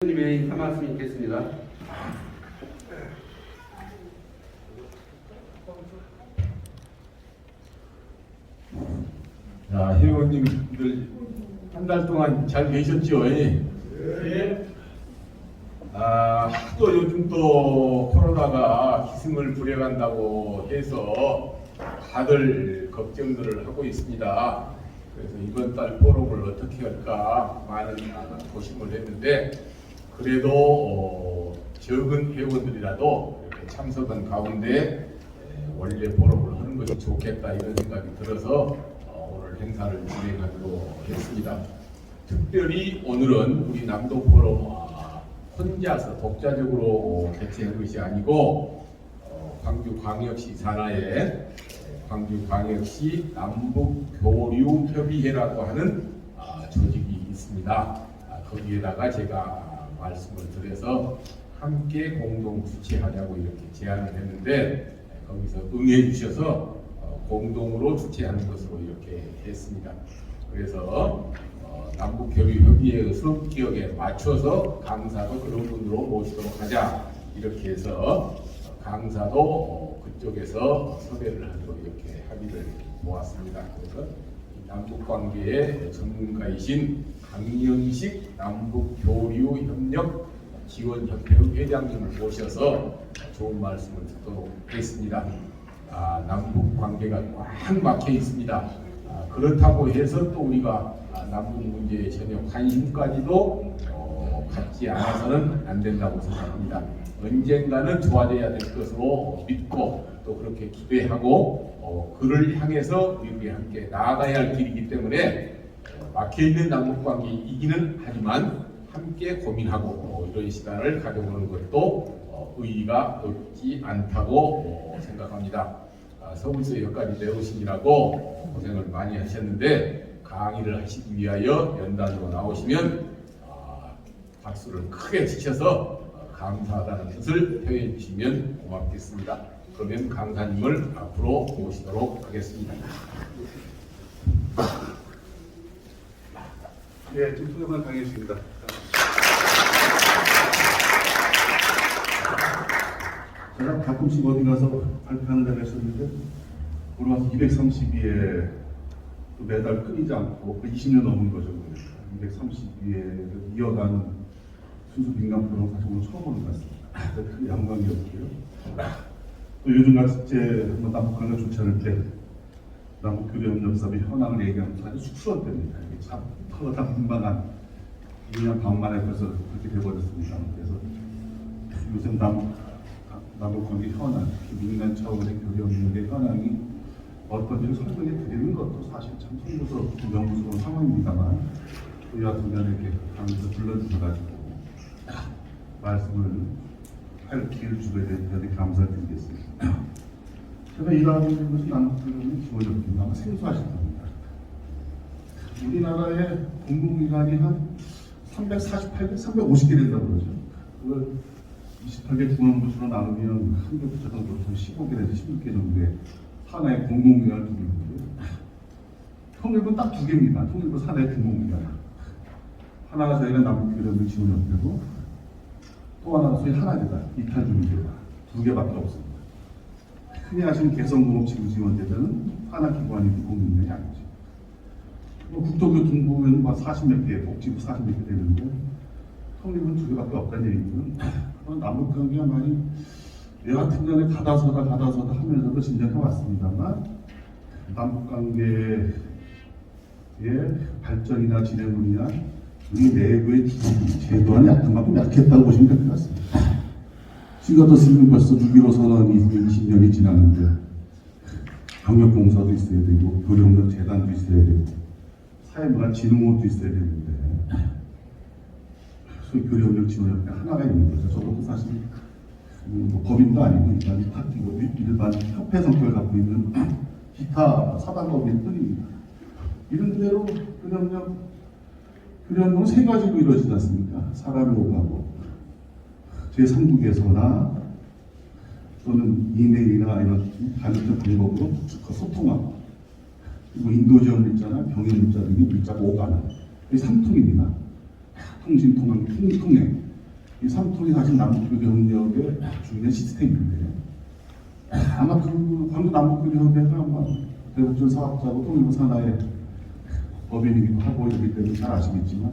님의 한 말씀 있겠습니다. 자, 회원님들 한 달 동안 잘 계셨죠? 네. 또 요즘 또 코로나가 기승을 부려간다고 해서 다들 걱정들을 하고 있습니다. 그래서 이번 달 포럼을 어떻게 할까 많은 고심을 했는데 그래도 적은 회원들이라도 이렇게 참석한 가운데 원래 포럼을 하는 것이 좋겠다 이런 생각이 들어서 오늘 행사를 진행하기로 했습니다. 특별히 오늘은 우리 남도 포럼 혼자서 독자적으로 개최한 것이 아니고 광주광역시 산하에 광주광역시 남북교류협의회라고 하는 조직이 있습니다. 거기에다가 제가 말씀을 드려서 함께 공동 주최하자고 이렇게 제안을 했는데 거기서 응해 주셔서 공동으로 주최하는 것으로 이렇게 했습니다. 그래서 남북교류협의회의 성격에 맞춰서 강사도 그런 분으로 모시도록 하자 이렇게 해서 강사도 그쪽에서 섭외를 하도록 이렇게 합의를 모았습니다. 그래서 남북관계의 전문가이신 강영식 남북교류협력 지원협회 회장님을 모셔서 좋은 말씀을 듣도록 했습니다. 남북관계가 꽉 막혀 있습니다. 그렇다고 해서 또 우리가 남북 문제에 전혀 관심까지도 갖지 않아서는 안 된다고 생각합니다. 언젠가는 좋아져야 될 것으로 믿고 또 그렇게 기대하고 그를 향해서 우리 함께 나아가야 할 길이기 때문에 막혀있는 남북관계이기는 하지만 함께 고민하고 이런 시간을 가져보는 것도 의의가 없지 않다고 생각합니다. 서울서 여기까지 내오시느라고 고생을 많이 하셨는데 강의를 하시기 위하여 연단으로 나오시면 박수를 크게 치셔서 감사하다는 뜻을 표해 주시면 고맙겠습니다. 그러면 강사님을 앞으로 모시도록 하겠습니다. 네, 김풍영만 강의했습니다. 제가 가끔씩 어디 가서 발표하는 데가 있었는데 오늘 와서 232회 매달 끊이지 않고 20년 넘은 거죠. 232회를 이어가는 순수 민간 포럼 사실 오늘 처음 보는 것 같습니다. 큰 영광이었고요. 또 요즘같이 한번 남북관계 주최할 때 남북교류협력사업의 현황을 얘기하면서 아주 쑥스러울 때입니다. 이게 참 터다 분방한 2년 반 만에 벌써 그렇게 돼버렸습니다. 그래서 요즘 남북관계 현황, 특히 민간 차원의 교류협력의 현황이 어떤지를 설명해 드리는 것도 사실 참 송구스럽고 명구스러운 상황입니다만 또 여하튼간에 이렇게 강의에서 불러주셔가지고 말씀을 할 기회를 주게 된 대단히 감사를 드리겠습니다. 제가 일하는 것이 남북교류는 기본적입니다. 아마 생소하실 겁니다. 우리나라의 공공기관이 한 348개, 350개 된다고 그러죠. 그걸 28개 중앙부처로 나누면 한 개 부처 정도 15개에서 16개 정도의 하나의 공공기관을 두고 있는데요. 통일부는 딱 두 개입니다. 통일부 산하의 공공기관. 하나가 저희가 남북교류협력 지원협회고 또 하나가 소위 하나제다, 이탈주민제다. 두 개밖에 없습니다. 흔히 아시는 개성공업지구지원제도는 하나 기관이고 공공기관이 아니죠. 국토교통부는 40몇 개, 복지부 40몇 개 되는데 통일부는 두 개밖에 없다는 얘기는 남북관계가 많이 여하튼 간에 가다서다 하면서도 진전해 왔습니다만 남북관계의 발전이나 진행을 위한 우리 내부의 제도는 약간만큼 약했다고 보시면 될 것 같습니다. 지금도 지금 벌써 6.15 선언 이후에 20년이 지났는데 병역공사도 있어야 되고 교류협력재단도 있어야 되고 사회문화진흥원도 있어야 되는데 소위 교류협력지원협회 하나가 있는 거죠. 저도 사실 법인도 아니고 일반 파티고 일반 협회 성격을 갖고 있는 기타 사단법인 뿐입니다. 이런 대로 교류협력은 세 가지로 이루어지지 않습니까? 사람을 오가고 제3국에서나 또는 이메일이나 이런 간접 방법으로 소통하고 그리고 인도지원 물자나 병역 물자 등의 물자가 오가는 이 3통입니다. 통신 통행 이 삼통이 가진 남북교류협력의 중요한 시스템인데 아마 그 광주 남북교류협회가 아마 대북전 사업자고 통일부 산하의 법인이기도 하고 이렇기 때문에 잘 아시겠지만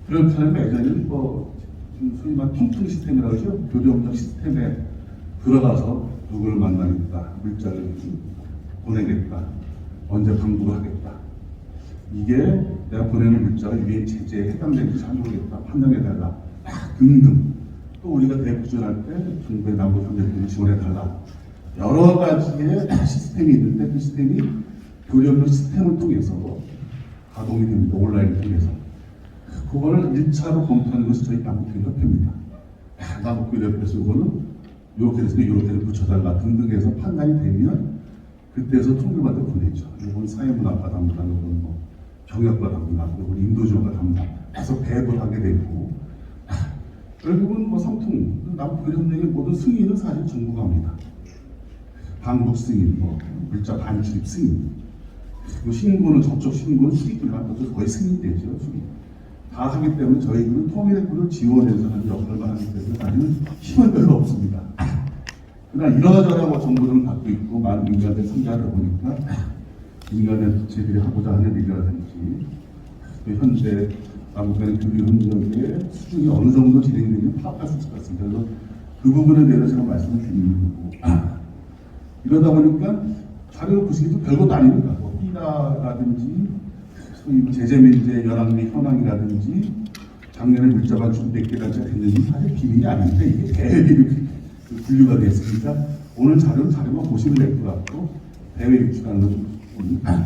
그렇게 하면 예전에는 소위 말 통풍 시스템이라고 하죠. 교류협력 시스템에 들어가서 누구를 만나겠다, 물자를 보내겠다, 언제 방북을 하겠다. 이게 내가 보내는 물자가 유엔 제재에 해당되는지 잘 모르겠다, 판단해달라 등등. 또 우리가 대북전할 때 정부의 남북 협력을 지원해달라. 여러 가지의 시스템이 있는데 그 시스템이 교류협력 시스템을 통해서 가동이 됩니다. 온라인을 통해서. 그거를 1차로 검토하는 것이 저희 남북교류협회입니다. 남북교류협회에서 이거는 이렇게 해서 이렇게 붙여달라 등등 해서 판단이 되면 그때서 통일받아 보내죠. 이건 사회문화과 담당, 이건 뭐 경영과 담당, 이건 인도지원과 담당 해서 배분을 하게 되고 결국은 뭐 삼통, 남북교류협력의 모든 승인은 사실 정부가 합니다. 방북 승인, 뭐 물자 반출입 승인, 그 신고는 접촉 신고는 수립들만 것도 거의 승인되죠. 수립. 다 하기 때문에 저희들은 통일부를 지원해서 하는 역할만 하기 때문에 사실은 힘은 별로 없습니다. 그러나 이러저러 뭐 정보들은 갖고 있고 많은 민간들 참여하다 보니까 민간의 부채들이 하고자 하는 일이라든지 또 현재 남북간의 교류협력의 수준이 어느 정도 진행되는지 파악할 수 있을 것 같습니다. 그래서 그 부분에 대해서 제가 말씀을 드리는 거고 이러다 보니까 자료를 보시기도 별것도 아닙니다. 뭐 삐라라든지 소위 제재 면제 연합리 현황이라든지 작년에 물자 반출 100개가 됐는지 사실 비밀이 아닌데 이게 대비로 분류가 됐으니까 오늘 자료만 보시면 될 것 같고 대외 유출하는 것좀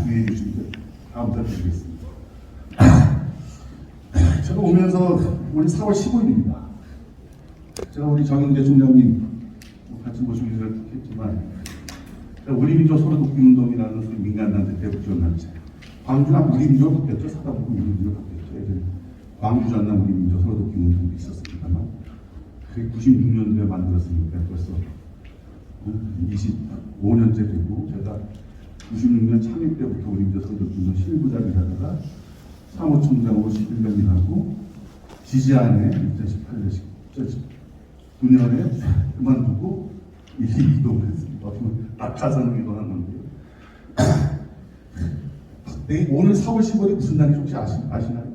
주의해 주시면 다음 달 드리겠습니다. 제가 오면서 오늘 4월 15일입니다. 제가 우리 정영재 총장님 같이 모시기를 했지만 우리 민족 서로 돕기 운동이라는 소위 민간단체 대북 지원단체 광주랑 우리 민족으로 바뀌었죠. 사다보고 우리 민족으로 바뀌었죠. 예전에 광주 전남 우리 민족 서로 돕기 운동도 있었습니다만 그게 96년도에 만들었으니까 벌써 25년째 되고 제가 96년 창립 때부터 우리 민족 서로 돕기 운동 실부장을 하다가 사무총장으로 11년 일하고 지지안에 2018년 9년에 그만두고 이동을 했습니다. 어떻게 보면 낙하산으로 이동한 건데요. 오늘 4월 15일이 무슨 날인지 혹시 아시나요?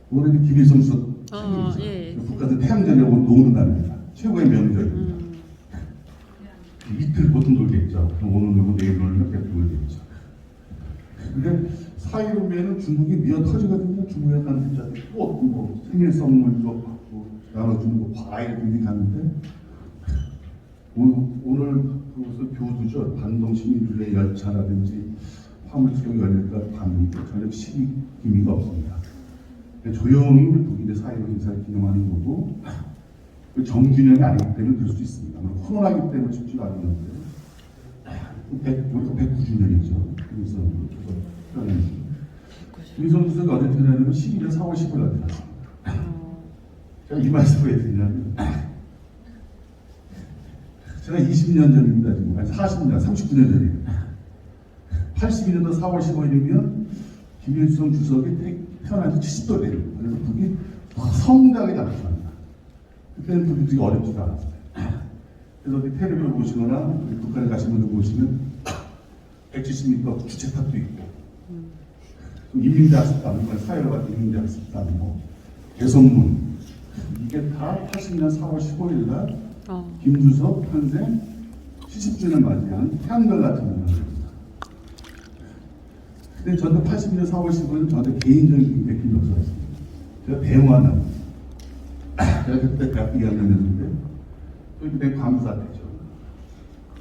오늘은 김일성 수석 생일이죠. 예. 북한은 태양절에 노는 날입니다. 최고의 명절입니다. 이틀 보통 놀겠죠. 오늘 놀고 내일 놀면 계속 놀겠죠. 근데 4일 후면은 중국이 미어 터지거든요. 중국에 가는 자들 뭐 생일 선물도 받고 나눠주는 거 과일 등이 가는데 오늘 그것을 교두죠. 반동 시민들의 열차라든지 화물차가 열릴까 봤는데 전혀 시기 기미가 없습니다. 조용히 북인의 사회적 행사를 기념하는 거고 정균형이 아니기 때문에 그럴 수 있습니다. 코로나기 때문에 쉽지가 않은데 우리가 109주년이죠. 그래서 김일성 주석이 어제 태어나는 11년 4월 10일 날 태어났습니다. 제가 이 말씀을 왜 드리냐면 제가 20년 전입니다. 지금. 아니 40년, 39년 전이에요. 82년도 4월 15일이면 김일성 주석이 태어난 지 70도 됩니다. 그래서 북이 성장하게 나타납니다. 그때는 북이 되게 어렵지도 않았어요. 그래서 텔레비를 보시거나 북한에 가신 분들 보시면 170m 주체탑도 있고 인민대학습단, 사회를 같은 인민대학습단, 뭐 개성문 이게 다 80년 4월 15일 날 김주석 탄생 70주년 맞이한 태양절 같은 날입니다. 근데 저도 82년 4월 15일은 저한테 개인적인 임팩트가 없었습니다. 제가 대우하는 제가 그때 대학교 2학년이었는데 또 이때 광주사태죠.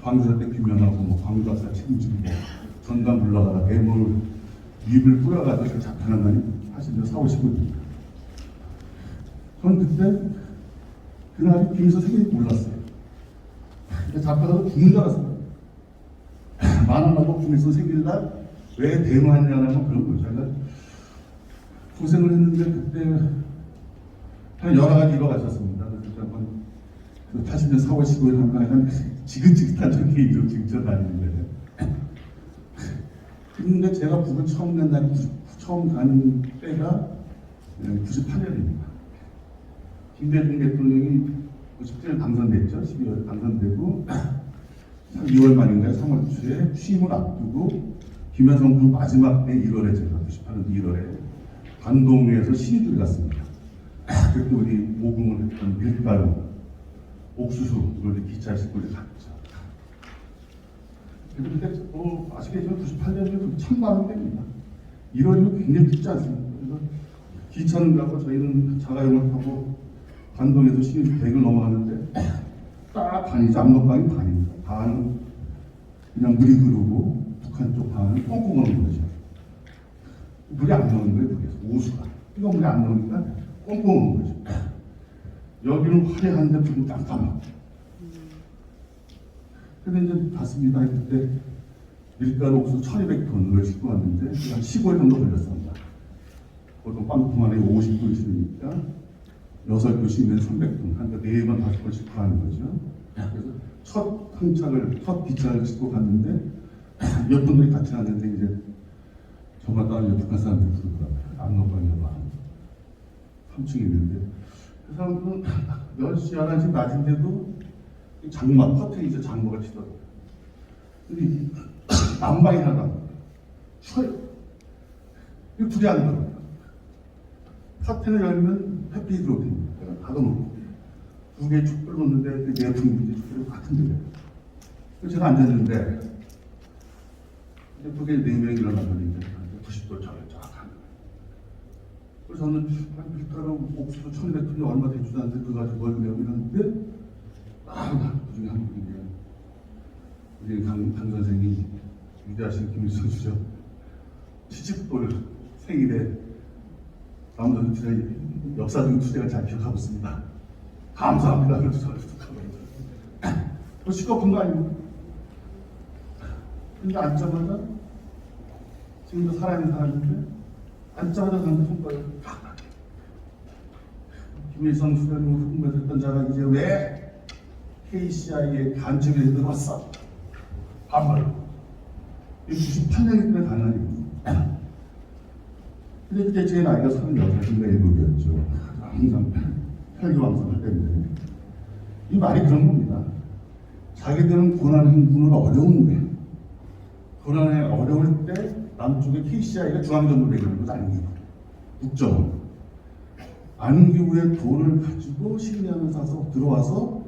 광주사태 규명하고 뭐 광주사태 책임지고 전담 불러가다 대물 입을 뿌려가지고 잡혀난 날이 80년 4월 15일입니다. 저는 그때 그날이 김일성 생일이 몰랐어요. 잡혀서 죽는 줄 알았어요. 만원하고 김일성 생일날 왜 대응하냐는 그런 거죠. 제가 고생을 했는데 그때 한 여러 가지 이유가 있었습니다. 그래서 한번 80년 4월 15일 한번 지긋지긋한 저 개인적으로 직접 다니는데 근데 제가 북을 처음 간 날이 처음 간 때가 98년입니다. 김대중 대통령이 97년 당선됐죠. 12월 당선되고 2월 말인가요? 3월 초에 취임을 앞두고 김여성 군 마지막 해 1월에 제가 98년 1월에 관동에서 시위를 갔습니다. 그때 우리 모금을 했던 밀가루, 옥수수를 기차에 싣고 갔죠. 그때 아시겠지만 98년이면 참나는 때입니다. 1월이면 굉장히 춥지 않습니까? 그래서 기차는 가고 저희는 자가용을 타고 관동에서 시위 대교를 넘어가는데 딱 반이죠. 압록강이 반입니다. 반은 그냥 물이 흐르고 북한 쪽 반은 꽁꽁 오는 거죠. 물이 안 나오는 거예요. 물에서 오수가 이거 물이 안 나오니까 꽁꽁 오는 거죠. 여기는 화려한데 좀 깜깜하고. 근데 이제 갔습니다. 그때 밀가루 옥수수 1200톤을 싣고 왔는데 한 15일 정도 걸렸습니다. 보통 빵통 안에 50톤 있으니까 6교시면 300톤, 그러니까 4번, 5번 싣고 가는 거죠. 그래서 첫 기차를 싣고 갔는데 몇 분들이 같이 갔는데 이제 정말 다른 북한 사람들이 부르더라고요. 압록강이 막 3층에 있는데 그 사람들은 10시, 11시 낮인데도 장마, 커튼이죠. 장마가 치더라고요. 근데 난방이 하나도 추워요. 불이 안 들어요. 커튼을 열면 햇빛이 들어옵니다. 닫아놓고 두 개의 촛불을 놓는데 그 내통이 촛불이 같은 데예요. 그래서 제가 앉았는데 두 개, 4명이 일어나더니 90도 쫙 하는 거예요. 그래서 저는 밀가루 옥수수 1100톤이 얼마 되지도 않는데 그거 가지고 뭘 그려고 이러는데 그중에 한 분이 우리 강 선생이 위대하신 김일성 주죠. 70돌 생일에 아무튼 저희 역사적인 투쟁을 잘 기억하고 있습니다. 감사합니다. 그래서 저를 툭하고 시끄러운 거 아닙니까? 근데 앉자마자 지금도 살아있는 사람인데 앉자마자 저한테 손가락을 팍 김일성 수령을 흠모했던 자가 이제 왜 KCI에 간첩에 들어왔어? 반말로. 이게 98년이 때 가능한 일입니다. 근데 그때 제 나이가 36인가 7이었죠. 항상 혈기왕성할 때인데 이 말이 그런 겁니다. 자기들은 고난 행군을 어려운데 고난에 어려울 때 남쪽에 KCI가 중앙정부 되는 것 아닙니다. 북정은 안기부의 돈을 가지고 식량을 사서 들어와서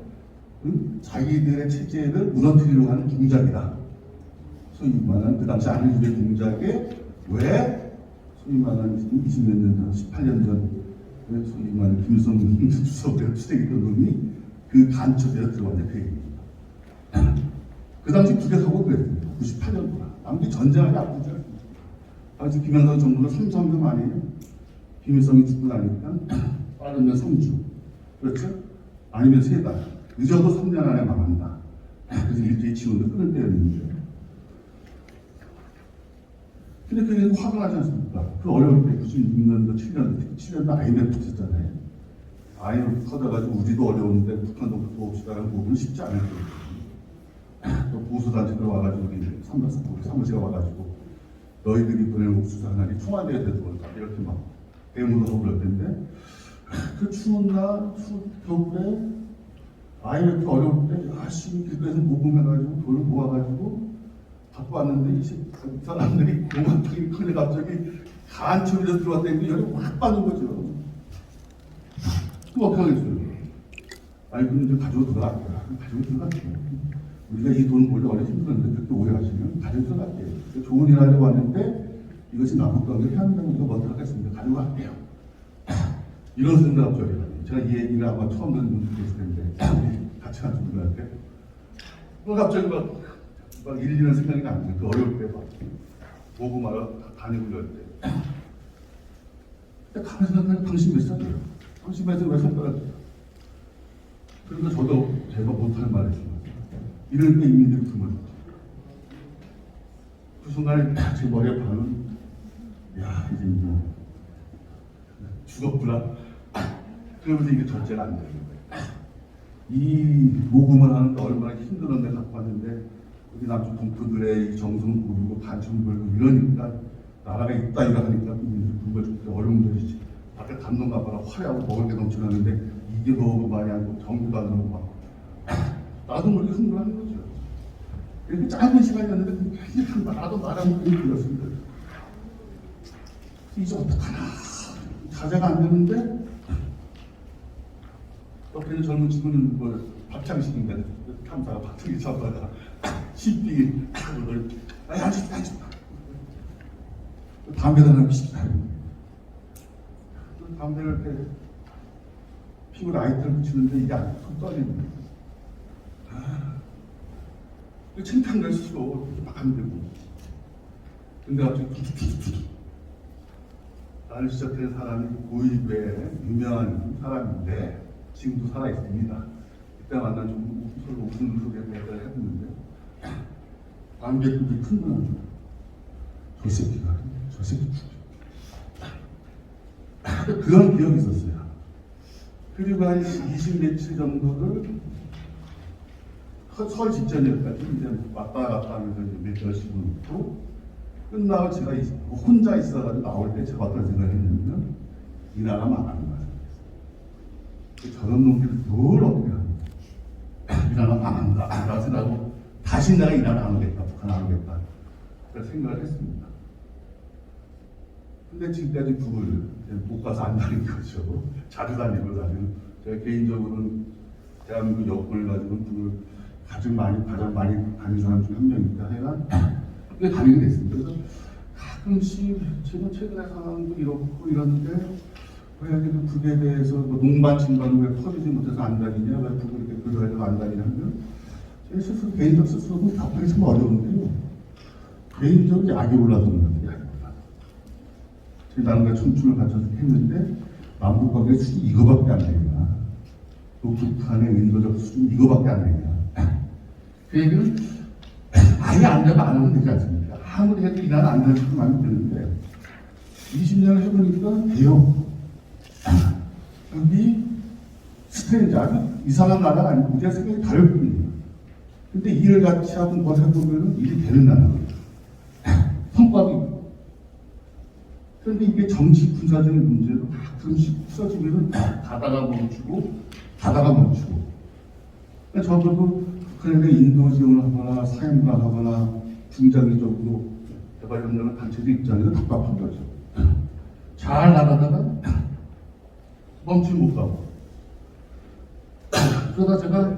자기들의 체제를 무너뜨리려고 하는 공작이다. 소위 말하는 그 당시 안기부의 공작에 왜 소위 말하는 20몇 년 전, 18년 전 소위 말하는 김일성 주석을 추대했던 놈이 그 간첩에 들어왔냐 그 얘기입니다. 그 당시 부대사고 그랬습니다. 98년 동안 남기 전쟁하기 아프지 않습니다. 당시 김영삼 정부는 3.3년 아니에요. 김일성이 죽고 나니까 빠르면 3주, 그렇죠? 아니면 3달, 늦어도 3년 안에 망한다. 그래서 일제히 지원을 끊을 때였는데 근데 그게 화가 나지 않습니까? 그 어려울 때 96년도, 7년도 IMF 있었잖아요. IMF 터져가지고 우리도 어려운데 북한도 도읍시다라는 부분은 쉽지 않을 거예요. 또 보수단체 들어와가지고 우리 사무실에 와가지고 너희들이 보낼 옥수수 하나니 청와대에 들어올까 이렇게 막 대문을 하고 그럴 텐데 그 추운 날, 겨울에 IMF 어려울 때 열심히 길거리에서 모금해가지고 돈을 모아가지고 갖고 왔는데 이 사람들이 공화당이 큰일 갑자기 간첩에서 들어왔다는 열이 확 빠진 거죠. 그럼 어떻게 하겠어요? 아니 그럼 이제 가지고 들어갈게요. 가지고 들어갈게요. 우리가 이 돈 벌기 원래 힘들었는데 그렇게 오해하시면 가지고 들어갈게요. 좋은 일 하려고 왔는데 이것이 남북관계 해야 한다고 우리가 뭐 하겠습니까? 가지고 갈게요. 이런 생각 없죠. 제가 이 얘기를 아마 처음 듣는 분들 계실 텐데 같이 가지고 들어갈게요. 갑자기 막 일리는 생각이 납니다. 그 어려울 때 막 보고마다 다니고 그럴 때. 근데 가만히 생각하면 당신 몇 살이에요? 당신 몇 살에 왜 손가락이에요? 그러니까 저도 제가 못하는 말을 했습니다. 이럴 때 인민들이 정말 그 순간에 제 머리에 반은 야 이제 뭐 죽었구나. 그러면서 이게 절제가 안 되는 거예요. 이 모금을 하는데 얼마나 힘들었는데 갖고 왔는데 우리 남쪽 동포들의 정성 부르고 간청 부르고 이러니까 나라가 있다 이러 하니까 국민들이 불과 죽게 어려운 것이지 밖에 다 감동받거나 화려하고 먹을 게 넘쳐나는데 이게 너무 많이 하고 정부도 안 하고 막 나도 모르게 흥분하는 거죠. 이렇게 짧은 시간이었는데 그게 나도 말하는 게 들렸습니다. 이제 어떡하나 자제가 안 되는데 옆에 있는 젊은 친구는 뭐 밥창식인가 탐사가 밥창이 잡다가 시비 그걸 앉지 담배도 하나 피시다. 담배를 이렇게 피고 라이터를 붙이는데 이게 안 떨리는 거예요. 창탄을 스스로 막 안 되고. 근데 갑자기 툭툭툭툭. 나를 시작된 사람이 고입의 유명한 사람인데 지금도 살아있습니다. 그때 만나 좀 서로 웃는 소리에 대화를 했는데 담배꾼이 큰 거는 저 새끼가 저 새끼 죽여. 그런 기억이 있었어요. 그리고 한 20 며칠 정도를 설 직전이었까지 이제 왔다 갔다 하면서 이제 몇십분 있고 끝나고 제가 혼자 있어가지고 나올 때 제가 어떤 생각을 했냐면 이 나라 망하는 거야. 저런 놈들을 뭘 어떻게 하냐. 이 나라 망한다. 라고 생각하고 다시 내가 이 나라 안 오겠다. 북한 안 오겠다. 그런 생각을 했습니다. 근데 지금까지 북을 못 가서 안 다닌 거죠. 자주 다니고 제가 개인적으로는 대한민국 여권을 가지고 북을 가장 많이 다닌 사람 중 한 명입니다. 하여간 근데 다니게 됐습니다. 그래서 가끔씩 제가 최근에 상황도 이렇고 이런데 왜 여기도 북에 대해서 뭐 농반진반 왜 퍼지지 못해서 안 다니냐, 왜 북을 이렇게 그려가지고 안 다니냐 하면 제 스스로 개인적 스스로도 답하기 참 어려운데요. 개인적으로 약이 올라서는 약이 올라. 제가 나름대로 청춘을 갖춰서 했는데 남북관계 수준이 이거밖에 안 되냐. 또 북한의 인도적 수준이 이거밖에 안 되냐. 그 얘기는 아예 안 되면 안 하면 되지 않습니까? 아무리 해도 이 나라 안 되는 수도 많이 되는데 20년을 해보니까 돼요. 여기 스트레인지 아주 이상한 나라가 아니고 우리가 생각이 다를 뿐이에요. 근데 일을 같이 하고 뭘 해보면 일이 되는 나라예요. 성과도 그런데 이게 정치 군사적인 문제로 가끔씩 부서지면 가다가 멈추고 그러니까 적어도 북한에 인도 지원을 하거나 사임을 하거나 중장기적으로 개발협력을 단체들 입장에서 답답한 거죠. 잘 나가다가 멈추지 못 가고 그러다 제가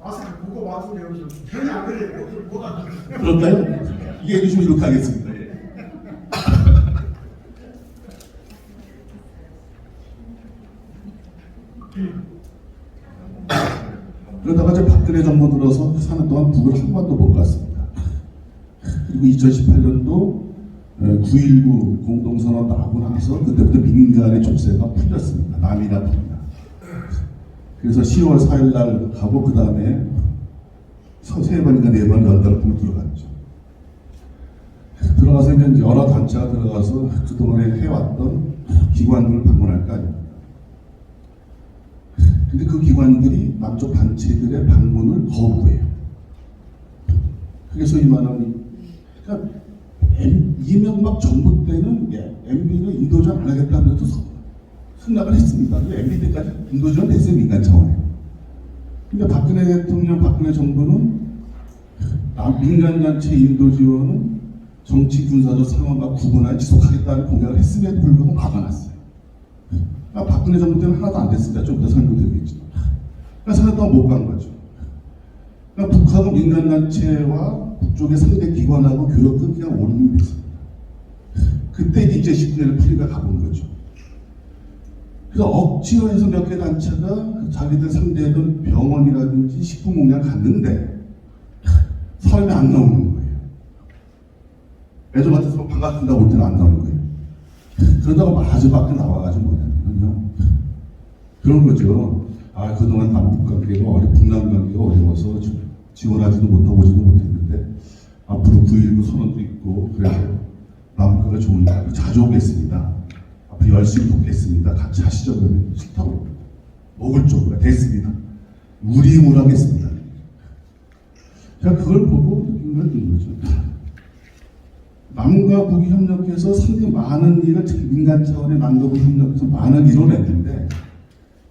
와서 보고 와서 내가 전혀 안 그래요. 뭐가 그럴까요? 이해해 주시면 이렇게 하겠습니다. 예. 그러다가 이제 박근혜 정부 들어서 4년 동안 북을 한 번도 못 갔습니다. 그리고 2018년도 9.19 공동선언 나고 나서 그때부터 민간의 족쇄가 풀렸습니다. 남이나 북이나. 그래서 10월 4일 날 가고 그 다음에 3번인가 4번 연달아 들어갔죠. 들어가서 이제 여러 단체가 들어가서 그동안에 해왔던 기관들을 방문할 거 아닙니까? 근데 그 기관들이 남쪽 단체들의 방문을 거부해요. 그래서 이만한 그러니까 이명박 정부 때는 MB를 인도전 안 하겠다는 것도 승낙을 했습니다. MB 때까지 인도전 됐어요, 민간 차원에. 근데 박근혜 대통령, 박근혜 정부는 민간단체 인도 지원은 정치 군사적 상황과 구분하여 지속하겠다는 공약을 했음에도 불구하고 막아놨어요. 그러니까 박근혜 정부 때는 하나도 안 됐습니다. 좀 더 설명드리겠지만. 그러니까 4년 동안 못 간 거죠. 그러니까 북하고 민간단체와 북쪽의 상대 기관하고 교역은 그냥 오름이 됐습니다. 그때 이제 20년을 풀리가 가본 거죠. 그래서 억지로 해서 몇 개 단체가 자기들 상대하던 병원이라든지 식품공장 갔는데 사람이 안 나오는 거예요. 애들 같아서 반갑습니다 올 때는 안 나오는 거예요. 그러다가 마저 밖에 나와가지고 뭐냐면요. 그런 거죠. 아, 그동안 남북관계가 북남관계가 어려워서 지원하지도 못하고 오지도 못했는데 앞으로 9.19 선언도 있고 그래서 남북관계가 좋으니까 자주 오겠습니다. 앞으로 열심히 돕겠습니다. 같이 하시죠. 그러면 싫다고 먹을 쪽으로 됐습니다. 무리무라하겠습니다. 제가 그걸 보고 느낀 거죠. 남과 북이 협력해서 상당히 많은 일을 민간 차원의 남과 북이 협력해서 많은 일을 했는데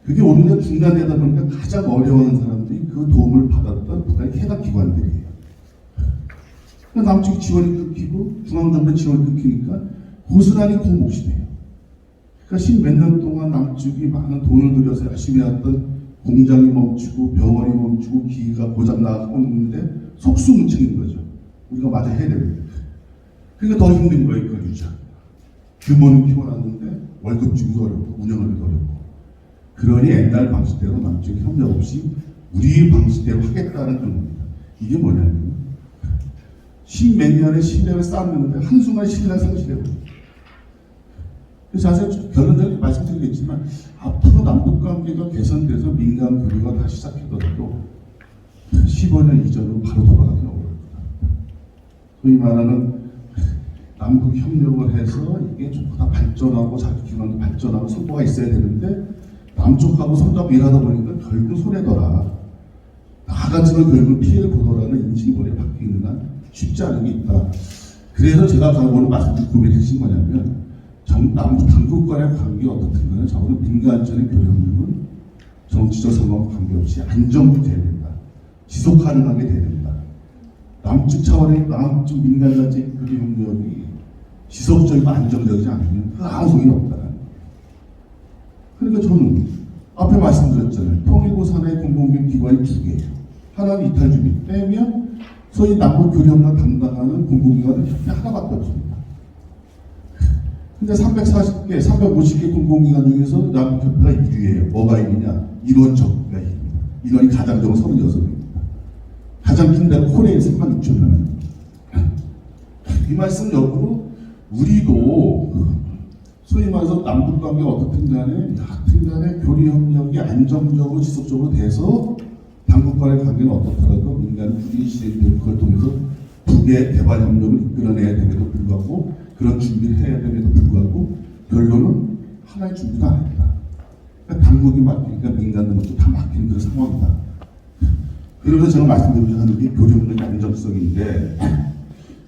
그게 오히려 중단되다 보니까 가장 어려워하는 사람들이 그 도움을 받았던 북한의 해당 기관들이에요. 그러니까 남측 지원이 끊기고 중앙정부 지원이 끊기니까 고스란히 공복이 돼요. 그러니까 십몇 년 동안 남측이 많은 돈을 들여서 열심히 했던 공장이 멈추고 병원이 멈추고 기기가 고장 나고 있는데 속수무책인 거죠. 우리가 마저 해야 됩니다. 그러니까 더 힘든 거예요. 그걸 유지하기. 규모는 키워놨는데 월급 주기도 어렵고 운영하기도 어렵고 그러니 옛날 방식대로 남쪽이 협력 없이 우리 방식대로 하겠다는 겁니다. 이게 뭐냐면 십몇 년의 신뢰를 쌓았는데 한순간에 신뢰가 상실해버려요. 그래서 사실 결론적으로 말씀드리겠지만 앞으로 남북관계가 개선돼서 민간 교류가 다시 시작하더라도 15년 이전으로 바로 돌아가기 어려울 겁니다. 소위 말하는 남북 협력을 해서 이게 좀 더 발전하고 자기 기관도 발전하고 성과가 있어야 되는데 남쪽하고 손잡고 일하다 보니까 결국 손해더라. 나같이는 결국 피해를 보더라는 인식이 머리에 바뀌는 한 쉽지 않은 게 있다. 그래서 제가 오늘 말씀드린 고민을 하신 거냐면 남북 당국 간의 관계 어떻든 간에 적어도 민간전의 교류는 정치적 상황과 관계없이 안정돼야 된다. 지속 가능하게 돼야 된다. 남측 차원의 남측 민간단체 교류 협력이 지속적이고 안정적이지 않으면 그 아무 소용이 없다. 그러니까 저는 앞에 말씀드렸잖아요. 통일부 산하의 공공기관 기관이 두 개예요. 하나는 이탈주민 빼면 소위 남북 교류 협력 담당하는 공공기관은 하나밖에 없습니다. 근데 340개, 350개 공공기관 중에서 남북협회가 1위예요. 뭐가 1위냐? 인원적가 1위입니다. 인원이 가장 적은 36명입니다. 가장 긴 데가 코레일 3만 6천 명입니다. 이 말씀 역으로 우리도 소위 말해서 남북관계가 어떻든 간에 하여튼 간에 교류협력이 안정적으로 지속적으로 돼서 당국 간의 관계는 어떻더라도 민간 투기 시대를 그걸 통해서 북의 개발 협력을 이끌어내야 됨에도 불구하고 그런 준비를 해야 됨에도 불구하고 결론은 하나의 준비도 안 했다. 그러니까 당국이 맡기니까 민간도 것도 다 맡기는 그런 상황이다. 그러면서 제가 말씀드리고자 하는 게 교류협력의 안정성인데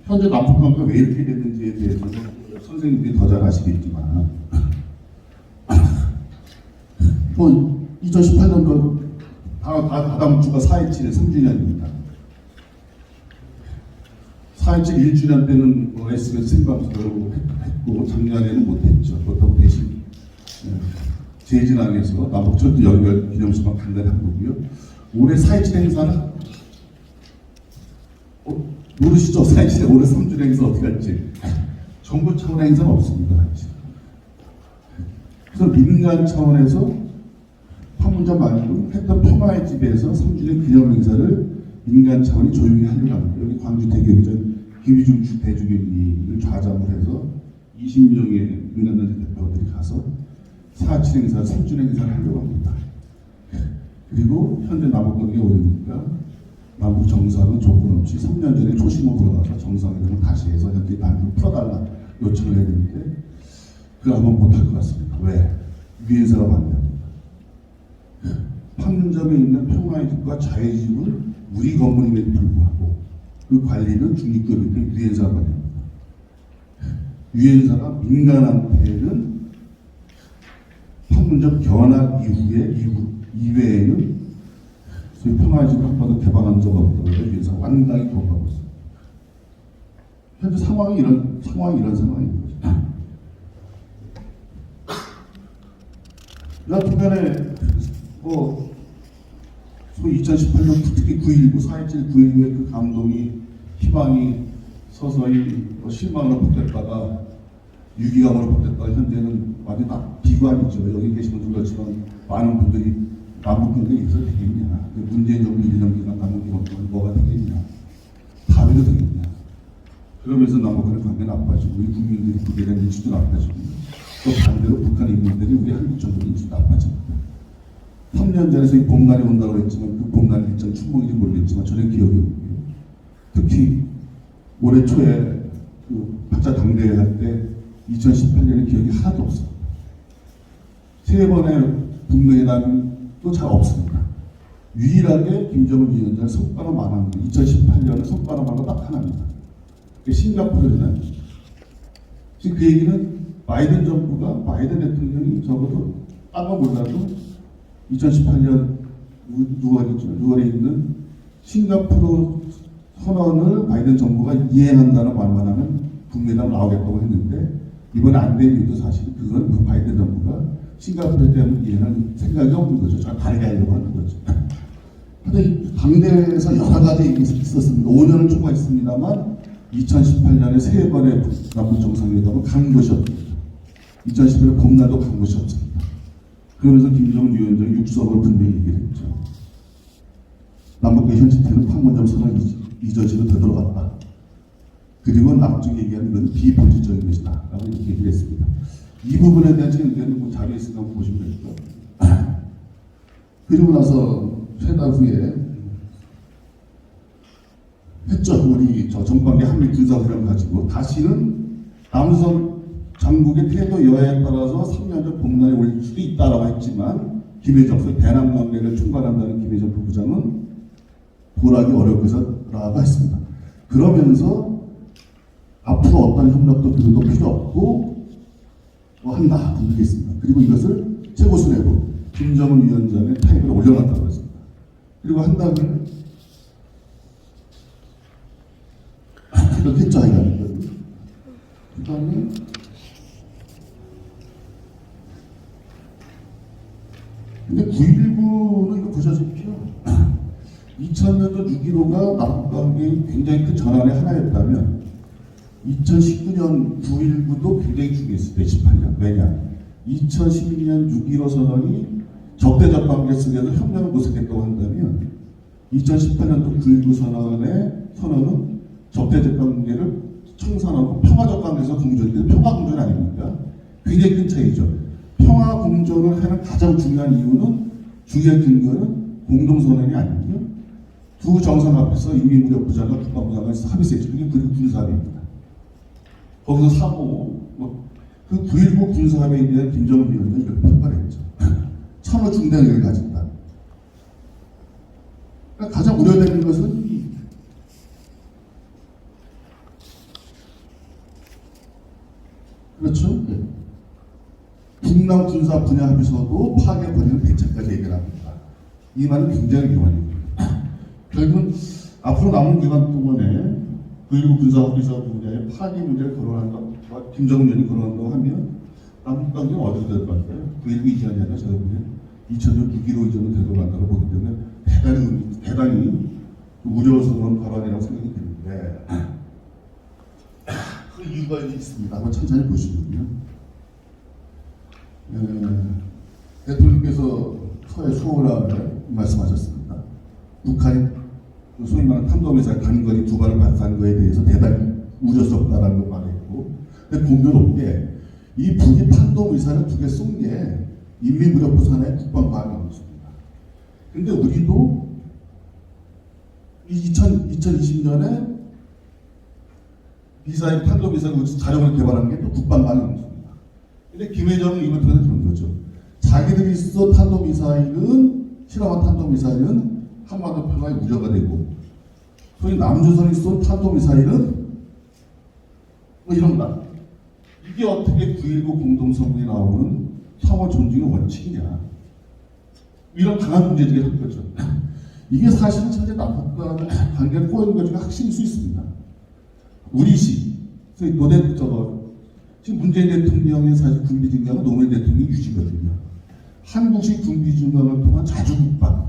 현재 남북관계가 왜 이렇게 됐는지에 대해서는 선생님들이 더 잘 아시겠지만 뭐 2018년도 다다음 주가 4.27의 3주년입니다. 4.27 1주년 때는 뭐 SBS 생방송을 했고 작년에는 못했죠. 그렇다고 대신 제진항에서 남북철도 연결 기념식만 간단히 한 거고요. 올해 4.27 행사는 모르시죠? 4.27에 올해 3주년 행사 어떻게 할지. 정부 차원의 행사는 없습니다. 그래서 민간 차원에서 판문점 말고 했던 평화의 집에서 3주년 기념 행사를 민간 차원이 조용히 하려고 합니다. 여기 광주 대교기전 김희중 대주교를 좌장을 해서 20명의 민간단체 대표들이 가서 4.27 행사, 3주년 행사를 하려고 합니다. 그리고 현재 남북관계가 어려우니까 남북 정상은 조건 없이 3년 전에 초심으로 돌아가서 정상회담을 다시 해서 현재 남북 풀어달라 요청을 해야 되는데 그걸 아마 못할 것 같습니다. 왜? 유엔사가 반대합니다. 판문점에 있는 평화의 집과 자유의 집은 우리 건물임에도 불구하고 그 관리는 중립급인데 유엔사가 반대합니다. 유엔사가 민간한테는 판문점 견학 이외에는 소위 평화의 집을 한 번도 개방한 적 없다고 유엔사가 완강히 거부하고 있습니다. 현재 상황이 이런 상황인 거죠. 여하튼간에 뭐 소위 2018년 특히 9.19, 4.27, 9.19의 그 감동이 희망이 서서히 실망으로 바뀌었다가 유기감으로 바뀌었다가 현재는 완전 다 비관이죠. 여기 계신 분들 그렇지만 많은 분들이 남북관계에 있어서 되겠냐. 문재인 정부 1년 기간 남북관계가 뭐가 되겠냐. 답이 되겠냐. 그러면서 남북간의 관계는 나빠지고 우리 국민들이 그에 대한 인식도 나빠지고 또 반대로 북한 인민들이 우리 한국 정부 인식도 나빠집니다. 3년 전에 이 봄날이 온다고 했지만 그 봄날 일정 추모일이 모르겠지만 전혀 기억이 없고요. 특히 올해 초에 그 박자 당대회 할 때 2018년의 기억이 하나도 없습니다. 3번의 북미회담도 잘 없습니다. 유일하게 김정은 위원장 손가락 말한 거 2018년에 손가락 말한 거 딱 하나입니다. 싱가포르잖아요. 지금 그 얘기는 바이든 정부가 바이든 대통령이 적어도 아마 몰라도 2018년 6월에 있는 싱가포르 선언을 바이든 정부가 이행한다는 말만 하면 국내당 나오겠다고 했는데 이번에 안 된 이유도 사실 그건 그 바이든 정부가 싱가포르에 대한 이행할 생각이 없는 거죠. 잘 다르게 하려고 하는 거죠. 근데 당내에서 여러 가지 얘기 있었습니다. 5년을 초과했습니다만 2018년에 3번의 남북 정상회담을 간 것이 없습니다. 2018년 봄날도 간 것이 없습니다. 그러면서 김정은 위원장이 육성을 분명히 얘기를 했죠. 남북의 현지태는 판문점 선언 이전시로 되돌아갔다. 그리고 남쪽 얘기하는 것은 비본질적인 것이다. 라고 이렇게 얘기를 했습니다. 이 부분에 대한 제 의견은 뭐 자료에 있으니까 보시면 되죠. 그리고 나서 회담 후에 했죠. 우리 저 정관계 한미 군사훈련을 가지고 다시는 남선 장국의 태도 여하에 따라서 3년 전 봄날에 올 수도 있다라고 했지만 김혜정 대남 관계를 총괄한다는 김혜정 부부장은 보라기 어려울 것이라고 했습니다. 그러면서 앞으로 어떤 협력도 그래도 필요 없고 뭐 한다 분명했습니다. 그리고 이것을 최고 수뇌부 김정은 위원장의 타입을 올려놨다고 했습니다. 그리고 한 다음에 이렇게 했죠. 그 다음에 근데 9.19는 이거 보셔야죠. 2000년도 6.15가 남북관계의 굉장히 큰 전환의 하나였다면 2019년 9.19도 굉장히 중요했습니다. 18년. 왜냐? 2012년 6.15 선언이 적대적 관계 속에서 협력을 모색했다고 한다면 2018년도 9.19 선언은 적대적 관계를 청산하고 평화적 관계에서 공존인데 평화 공존 아닙니까? 굉장히 큰 차이죠. 평화 공존을 하는 가장 중요한 이유는 중요한 근거는 공동선언이 아니고요. 두 정상 앞에서 인민무력부장과 국방부장과 합의했죠. 그게 군사합의입니다. 거기서 사고 그 9.19 군사합의에 대한 김정은 위원장이 이렇게 평가를 했죠. 참호 중대응을 가진다. 그러니까 가장 우려되는 것은 그렇죠. 네. 북남 군사 분야 합의서도 파괴 버리는 대책까지 얘기를 합니다. 이 말은 굉장히 위험합니다. 결국은 앞으로 남은 기간 동안에 9.19 군사 합의서 분야에 파괴 문제를 거론한다, 김정은 위원이 거론한다고 하면 남북 관계는 어디로 될 것 같아요? 9.19 이전이 아니라 제가 보기엔 2000년 6.15 이전으로 되돌아간다고 보기 때문에 대단히 우려스러운 발언이라고 생각이 드는데 그 이유가 있습니다. 한번 천천히 보시면요. 대통령께서 서해 수호를 말씀하셨습니다. 북한이 소위 말하는 탄도미사일 단거리 2발을 발사한 것에 대해서 대단히 우려스럽다라는 걸 말했고, 근데 공교롭게 이 북이 탄도미사일을 북에 쏜 게 인민무력부 산하의 국방과학연구소입니다. 근데 우리도 2020년에 미사일, 탄도미사일 자력을 개발한 게 또 국방과학연구소입니다. 근데 김혜정은 이걸 통해서 그런 거죠. 자기들이 쏜 탄도미사일은, 실험한 탄도미사일은 한반도 평화에 우려가 되고, 소위 남조선이 쏜 탄도미사일은 뭐 이런 거다. 이게 어떻게 9.19 공동성명에 나오는 상호 존중의 원칙이냐. 이런 강한 문제제기를 한 거죠. 이게 사실은 현재 남북 간 관계를 꼬이는 것 중에 핵심일 수 있습니다. 우리식, 소위 지금 문재인 대통령의 사실 군비 증강은 노무현 대통령의 유지거든요. 한국식 군비 증강을 통한 자주국방의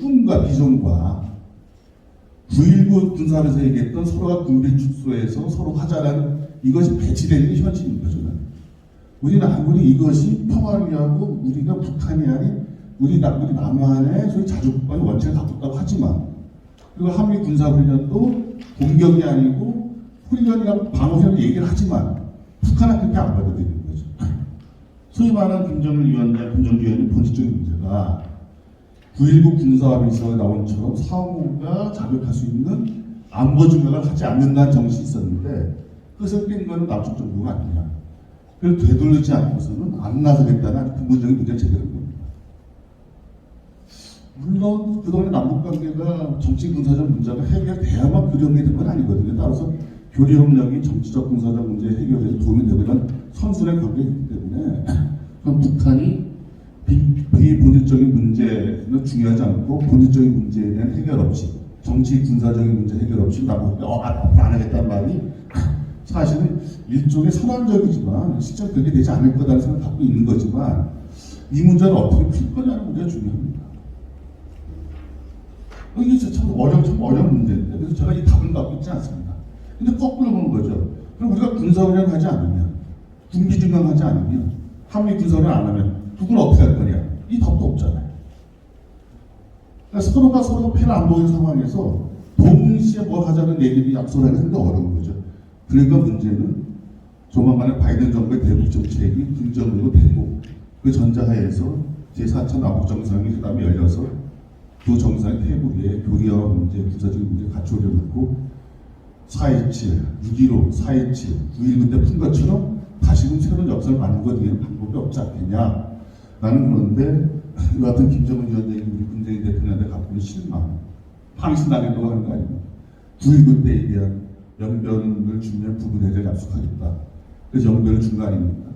꿈과 비전과 9.19 군사합의에서 얘기했던 서로가 군비 축소해서 서로 화자라는 이것이 배치되는 게 현실인 거죠. 우리는 아무리 이것이 평화를 위하고 우리가 북한이 아닌 우리 남한의 소위 자주국방의 원칙을 갖고 있다고 하지만, 그리고 한미 군사훈련도 공격이 아니고 훈련이랑 방어훈련 얘기를 하지만 북한은 그렇게 안 받아들이는 거죠. 소위 말하는 김정은 위원의 본질적인 문제가 9.19 군사합의서에 나온 것처럼 상호가 자극할 수 있는 안보 증명을 하지 않는다는 정신이 있었는데, 그것을 뺀 거는 남쪽 정부가 아니냐. 그걸 되돌리지 않고서는 안 나서겠다는 근본적인 문제를 제기한 겁니다. 물론 그동안 남북 관계가 정치 군사적 문제가 해결돼야만 교류협력이 된 건 아니거든요. 따라서 교류협력이 정치적 군사적 문제 해결에 도움이 되고 이런 선순환 관계이기 때문에 그럼 북한이 비본질적인 문제는 중요하지 않고 본질적인 문제에 대한 해결 없이 정치 군사적인 문제 해결 없이 남북 앞으로 안 하겠다는 말이 사실은 일종의 선언적이지만 실제로 그렇게 되지 않을 거라는 생각을 갖고 있는 거지만 이 문제를 어떻게 풀 거냐는 문제가 중요합니다. 이게 참 어려운 문제인데 그래서 제가 이 답을 갖고 있지 않습니다. 근데 거꾸로 보는 거죠. 그럼 우리가 군사훈련 하지 않으면 군기증강하지 않으면 한미 군사훈련 안 하면 누구는 어떻게 할 거냐? 이 답도 없잖아요. 그러니까 서로가 피를 안 보이는 상황에서 동시에 뭘 하자는 얘기를 약속을 하는 게 어려운 거죠. 그러니까 문제는 조만간에 바이든 정부의 대북 정책이 긍정으로 되고 그 전자하에서 제4차 남북정상이 그 다음에 열려서 두 정상의 테이블 위에 교류와 문제, 군사적인 문제 같이 올려놓고 4.27, 6.15, 4.27, 9.19 때 푼 것처럼 다시금 새로운 역사를 만든 것 위에는 방법이 없지 않겠냐. 나는 그런데 이 같은 김정은 위원장이 우리 문재인 대통령한테 갖고 있는 실망, 당신당했다고 하는 거 아닙니까? 9.19 때에 대한 연변을 주면 부분해를 약속하겠다. 그래서 연변을 준 거 아닙니까?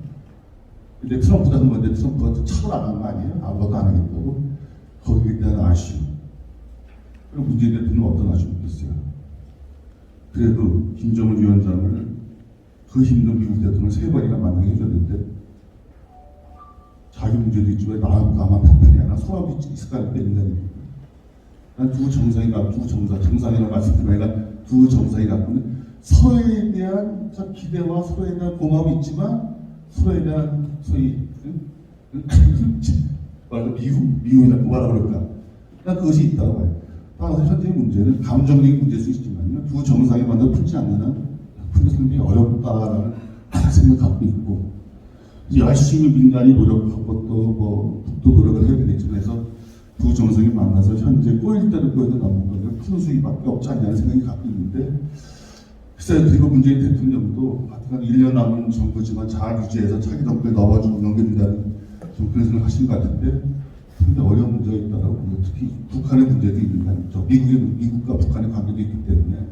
근데 트럼프가 한 건데 트럼프가 차고 나간 거 아니에요? 아무것도 안 하겠다고. 거기에 대한 아쉬움. 그리고 문재인 대통령은 어떤 아쉬움이 있겠어요? 그래도 김정은 위원장을 그 힘든 미국 대통령을 3번이나 만나게 해줬는데 자기 문제도 있지만 나만 답변이 하나 소화가 있을까 때문에 난 정상이라고 말씀드리면 두 정상이 갖고 있는 서로에 대한 기대와 서로에 대한 고마움이 있지만 서로에 대한 소위 미움이나 뭐라 그럴까? 난 그것이 있다고 봐요. 따라서 현재의 문제는 감정적인 문제일 수 있지만요. 두 정상이 만나 풀지 않는 한 풀기 상당히 어렵다라는 생각을 갖고 있고 열심히 민간이 노력하고 또 북도 노력을 해야 되겠지만 해서 두 정상이 만나서 현재 꼬일 때는 꼬이는 남북관계를 푸는 수위밖에 없지 않냐는 생각이 갖고 있는데 글쎄요. 그리고 문재인 대통령도 하여간 1년 남은 정부지만 잘 유지해서 차기 정부에 넣어주고 넘긴다는 좀 그런 생각을 하신 것 같은데 상당히 어려운 문제가 있다라고 보고 특히 북한의 문제도 있는 거 아니죠. 미국과 북한의 관계도 있기 때문에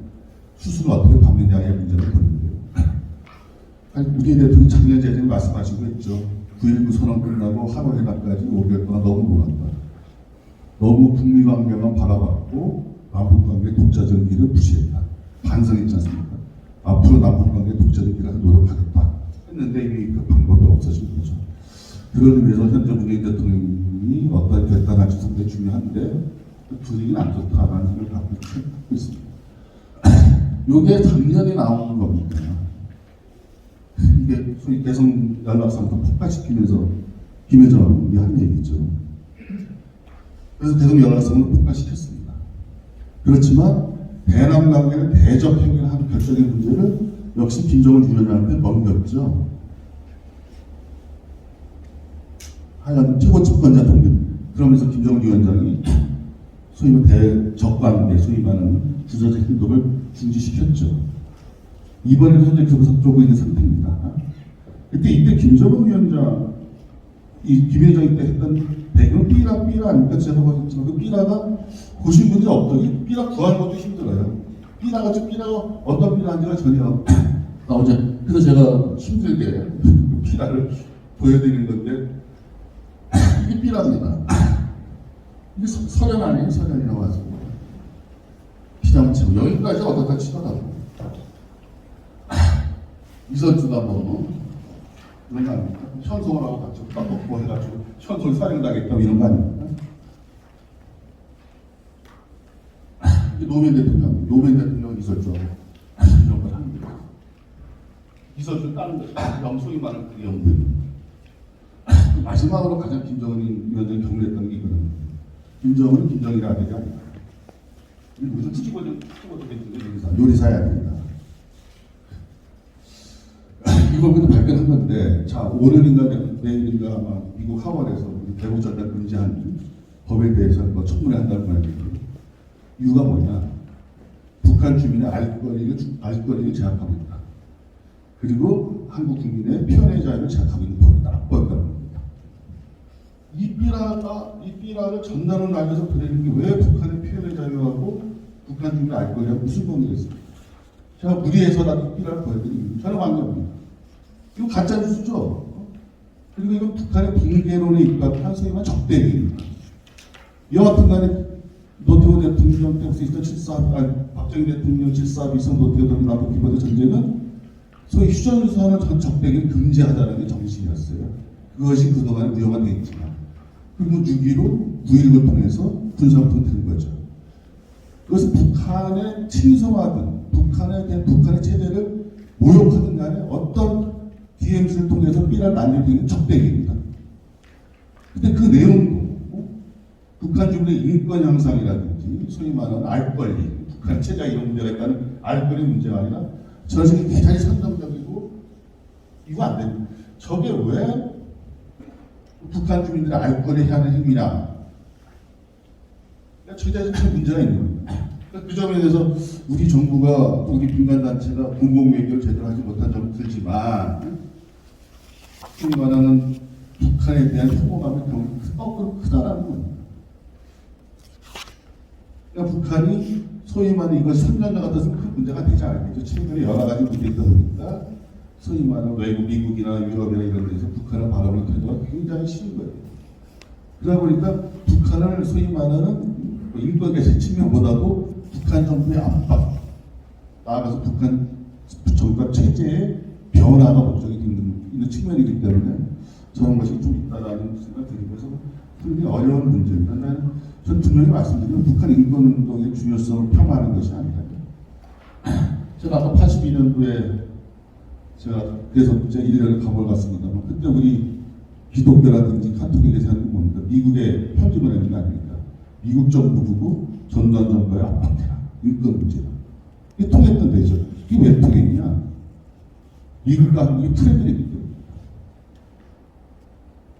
수순을 어떻게 밟느냐의 문제를 보는데요. 문재인 대통령이 작년 재정에 말씀하시고 했죠. 9.19 선언 끝나고 하루 회담까지 5개월 동안 너무 놀았다. 너무 북미 관계만 바라봤고 남북 관계 독자적 길을 무시했다. 반성했지 않습니까? 앞으로 남북 관계 독자적 길을 노력하겠다. 했는데 이미 그 방법이 없어진 거죠. 그런 의미에서 현재 문재인 대통령이 어떤 결단할지 상당히 중요한데 분위기는 안 좋다라는 생각을 갖고 있습니다. 이게 작년에 나오는 겁니다. 이게 소위 대성 연락상부터 폭발시키면서 김여정이 한 얘기죠. 그래서 대성 연락상을 폭발시켰습니다. 그렇지만 대남 관계를 대접 해결하는 결정의 문제를 역시 김정은 위원장한테 넘겼죠. 하여간 최고 집권자 동료. 그러면서 김정은 위원장이 소위 대적관계, 소위 말하는 주저적 행동을 중지시켰죠. 이번에는 현재 교섭하고 있는 상태입니다. 이때 김정은 위원장, 김위원장이 때 했던 배경 삐라 아닙니까? 제가 보겠지만 그 삐라가 보신 분들이 없더니 삐라 구하는 것도 힘들어요. 삐라가 어떤 삐라인지가 전혀 나오지. 그래서 제가 힘들게 삐라를 보여드리는 건데 이게 삐라입니다. 이게 서련 아니에요? 서련이라고 하죠. 피자만 치고 여기까지 어떻게 치더라고. 이선주가 이런 거 아닙니까? 현송을 하고 같이 딱 먹고 해가지고 현송 살인당했다 이런 거 아닙니까? 노무현 대통령 이선주하고 이런 걸 하는 거예요. 이선주 다른 거 영소이 많은 그 영부. 마지막으로 가장 김정은 위원장이 경례했던 게 이거는 김정은은 김정일의 아들이 아니다. 무슨 투지보도 요리사야 됩니다. 이걸 그때 발견한 건데, 자, 오늘인가 내일인가 아마 미국 하원에서 대북 전단 금지하는 법에 대해서 청문회 한다는 거예요. 이유가 뭐냐? 북한 주민의 알 권리를 제약하고 있다. 그리고 한국 국민의 표현의 자유를 제약하고 있는 법이다. 이 삐라가 이 삐라를 전단을 날려서 그리는 게 왜 북한의 표현의 자유하고 북한 주민의 알 거냐고 무슨 관계가 있습니까? 제가 무리해서 다 삐라를 보여드립니다. 전혀 관계없습니다. 이거 가짜 뉴스죠. 그리고 이건 북한의 붕괴론에 입각한 소위만 적대기입니다. 여하튼간에 노태우 대통령 때 있었던 7.4, 박정희 대통령 7.4 비선 노태우 대통령 남북 기본의 전쟁은 소위 휴전선언 적대기를 금지하자는 게 정신이었어요. 그것이 그동안 무효가 되었지만 그리고 6.15, 9.19를 통해서 군사합동이 된 거죠. 그것은 북한의 친서하든 북한에 대한 북한의 체제를 모욕하든 간에 어떤 DMZ를 통해서 삐라를 날리는 적대기입니다. 근데 그 내용도 북한 주민의 인권 향상이라든지 소위 말하는 알 권리, 북한 체제가 이런 문제가 있다는 알 권리 문제가 아니라 저것이 대단히 선정적이고 이거 안 됩니다. 저게 왜 북한 주민들의 알 권리 하는 행위냐? 저게 큰 문제가 있는 겁니다. 그 점에 대해서 우리 정부가 우리 민간단체가 공공외교를 제대로 하지 못한 점은 들지만 소위 말하는 북한에 대한 혐오감이 거꾸로 크다라는 겁니다. 그러니까 북한이 소위 말하는 이것이 3년 전 같았으면 큰 문제가 되지 않았겠죠. 최근에 여러 가지 문제가 있다 보니까 소위 말하는 외국, 미국이나 유럽이나 이런 데서 북한을 바라보는 태도가 굉장히 쉬운 거예요. 그러다 보니까 북한을 소위 말하는 인권 개선 측면보다도 북한 정부의 압박, 나아가서 북한 정부가 체제의 변화가 목적이 있는 측면이기 때문에 저런 것이 좀 있다라는 생각이 들면서 굉장히 어려운 문제입니다. 저는 분명히 말씀드리면 북한 인권운동의 중요성을 폄하하는 것이 아니라 제가 아까 82년도에 제가 그래서 이제 1년을 감옥을 갔습니다만 그때 우리 기독교라든지 카톨릭에서 하는 게 뭡니까? 미국에 편지 보내는 거 아닙니까? 미국 정부 보고 전두환 정부의 압박해라. 인권 문제다. 이게 통했던 데죠. 이게 왜 통했냐? 미국과 한국이 프렌들이기 때문에.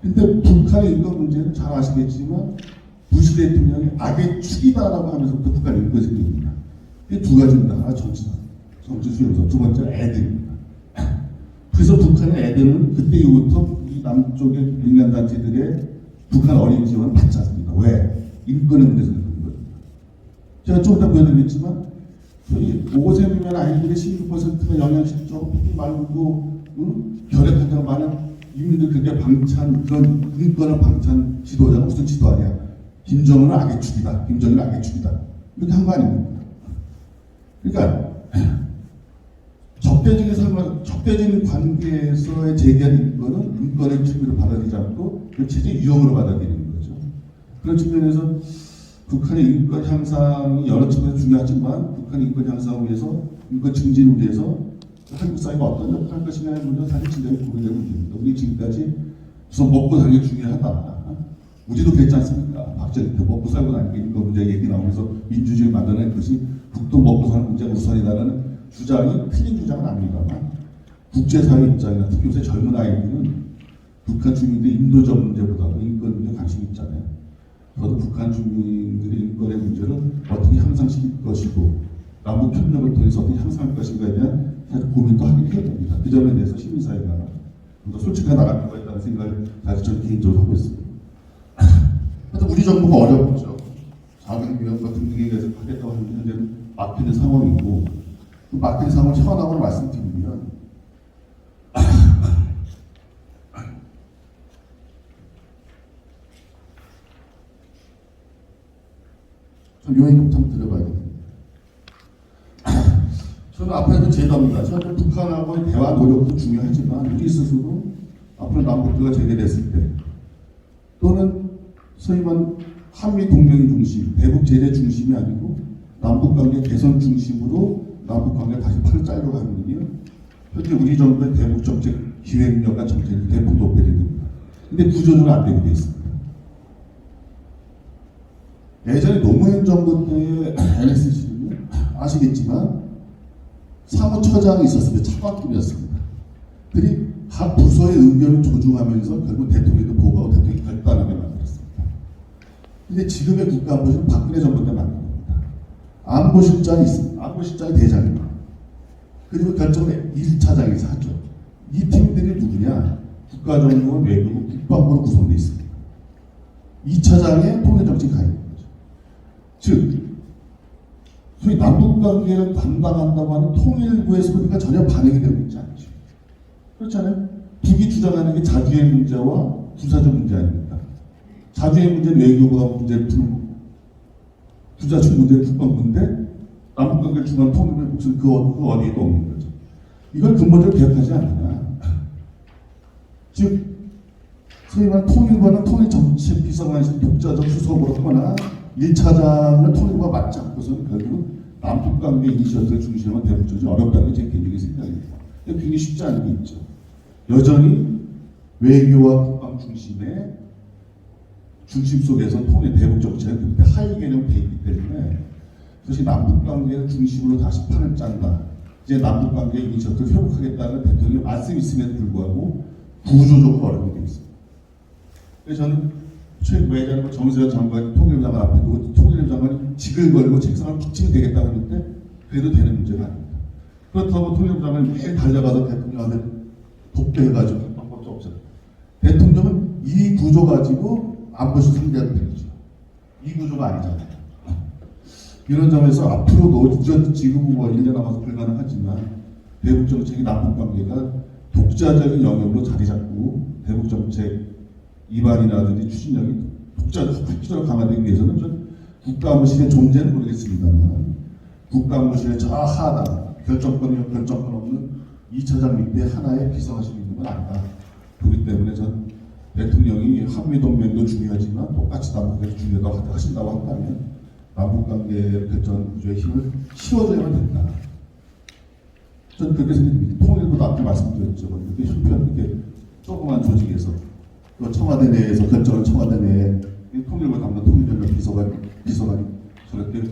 근데 북한의 인권 문제는 잘 아시겠지만 부시 대통령이 악의 축이다라고 하면서부터 북한 인권이 생깁니다. 이 두 가지입니다. 하나 정치 수용소, 두 번째 애들입니다. 그래서 북한의 애들은 그때 이후부터 이 남쪽의 민간단체들의 북한 어린 지원을 받지 않습니다. 왜? 인권의 문제에서 그런 겁니다. 제가 좀 이따 보여드리겠지만 저희 5세 미만 아이들의 16%가 영양실조, 피 말고 결핵환자가 많은 이민들 그게 방찬 그런 인권을 방찬 지도자가 무슨 지도 아니야? 김정은은 악의 축이다. 김정은은 악의 축이다. 이렇게 한 거 아닙니까? 그러니까 적대적인 관계에서의 제기한 인권은 인권의 취미로 받아들이지 않고 그 체제의 유형으로 받아들이는 거죠. 그런 측면에서 북한의 인권 향상이 여러 측면에서 중요하지만 북한의 인권 향상을 위해서 인권 증진을 위해서 한국 사회가 어떤 역할을 할 것이냐의 문제는 사실 진짜 고민되는 문제입니다. 우리 지금까지 우선 먹고 살기 중요하다. 우리도 그랬지 않습니까? 박정희 때 먹고 살고 나니까 인권 문제 얘기 나오면서 민주주의 만들어낸 것이 북도 먹고 사는 문제가 우선이다라는 주장이 틀린 주장은 아닙니다만 국제사회 입장이나 특히 요새 젊은 아이들은 북한 주민들의 인도적 문제보다도 인권 문제에 관심이 있잖아요. 저도 북한 주민들의 인권의 문제를 어떻게 향상시킬 것이고 남북 협력을 통해서 어떻게 향상할 것인가에 대한 사실 고민도 하긴 해야 됩니다. 그 점에 대해서 시민사회가 좀 더 솔직하게 나갈 필요가 있다는 생각을 사실 저는 개인적으로 하고 있습니다. 하여튼 우리 정부가 어렵죠. 자강위원과 등등에 대해서 하겠다고 하는 현재는 막히는 상황이고 그 막히는 상황을 현황으로 말씀드리면 좀 요인부터 한번 들어봐야겠네요. 저는 앞에도 제도입니다. 저는 북한하고의 대화 노력도 중요하지만 우리 스스로 앞으로 남북교가 재개됐을 때 또는 소위 말하는 한미 동맹 중심, 대북 제재 중심이 아니고 남북 관계 개선 중심으로 남북 관계 다시 팔을 짜려고 하는 게 현재 우리 정부의 대북 정책 기획력과 정책이 대폭 높여야 됩니다. 근데 구조적으로 안 되게 돼 있습니다. 예전에 노무현 정부 때의 NSC는 아시겠지만 사무처장이 있었습니다. 차관급이었습니다. 그들이 각 부서의 의견을 조중하면서 결국 대통령도 보고하고 대통령이 결단하게 만들었습니다. 근데 지금의 국가안보실은 박근혜 정부 때 만든 겁니다. 안보실장이 있습니다. 안보실장이 대장입니다. 그리고 결정의 1차장에서 하죠. 이 팀들이 누구냐? 국가정보원, 외교부, 국방부로 구성되어 있습니다. 2차장의 통일정책 가입인 거죠. 즉 소위 남북관계를 담당한다고 하는 통일부의 소리가 전혀 반영이 되고 있지 않죠. 그렇잖아요. 북이 주장하는 게 자주의 문제와 부사적 문제 아닙니까? 자주의 문제는 외교부가 문제를 푸는 거고, 부자적 문제는 국방부인데 남북관계를 중요한 통일부의 목소리 그 어디에도 없는 거죠. 이걸 근본적으로 개혁하지 않느냐. 즉 소위 말하는 통일부는 통일정책비서관실 독자적 수석으로 하거나 1차장을 통일부가 맡지 않고서는 결국 남북관계 이니셔티브를 중심으로 대북조치 어렵다는 게 제 개인적인 생각입니다. 굉장히 쉽지 않은 게 있죠. 여전히 외교와 국방 중심 속에서 통일 대북 정책은 그때 하위 개념 돼 있기 때문에 그것이 남북관계를 중심으로 다시 판을 짠다. 이제 남북관계 이니셔티브를 회복하겠다는 대통령의 말씀이 있음에도 불구하고 구조적으로 어렵게 되어 있습니다. 그래서 저는 최근 외장관 정세현 장관이 통일부 장관 앞에 두고 통일부 장관이 직을 걸고 책상을 푹 치면 되겠다고 했는데 그래도 되는 문제가 아닙니다. 그렇다고 통일부 장관이 매일 달려가서 대통령한테 독대해가지고 할 방법도 없어요. 대통령은 이 구조 가지고 안보실 상대하는 되죠. 이 구조가 아니잖아요. 이런 점에서 앞으로도 지금 뭐 1년 남아서 불가능하지만 대북정책이 남북관계가 독자적인 영역으로 자리 잡고 대북정책 입안이라든지 추진력이 독자적으로 강화되기 위해서는 좀 국가안보실의 존재는 모르겠습니다만 국가안보실의 저 하단 결정권 없는 2차장 밑에 하나의 비서하시고 있는 건 아니다. 그렇기 때문에 전 대통령이 한미동맹도 중요하지만 똑같이 남북관계 중요하다고 하신다고 한다면 남북관계 결정 구조의 힘을 실어줘야만 된다. 저는 그렇게 생각합니다. 통일부도 앞에 말씀드렸죠. 이렇게 형편 이렇게 조그만 조직에서 또 청와대 내에서 결정을 청와대 내에 통일부 담당 통일부 비서관이 저렇게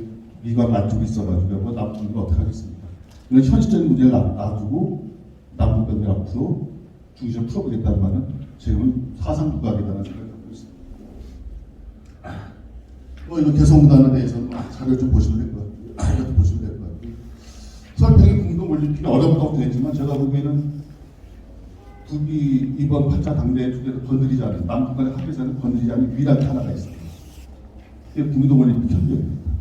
미관 맞추고 있어가지고 뭐 남북관계를 어떻게 하겠습니까? 이런 현실적인 문제를 놔두고 남북관계를 앞으로 중심을 풀어보겠다는 말은 지금은 사상국가이라는 생각을 갖고 있습니다. 이거 개성공단에 대해서는 자료를 좀 보시면 될 것 같고요. 좀 보시면 될 것 같고요. 설평이 공동올림픽이 어렵다고 되지만 제가 보기에는 북이 이번 8차 당대회 투대를 건드리지 않은 남북간의 합의사는 건드리지 않은 유일한 하나가 있습니다. 그게 공동올림픽 협력입니다.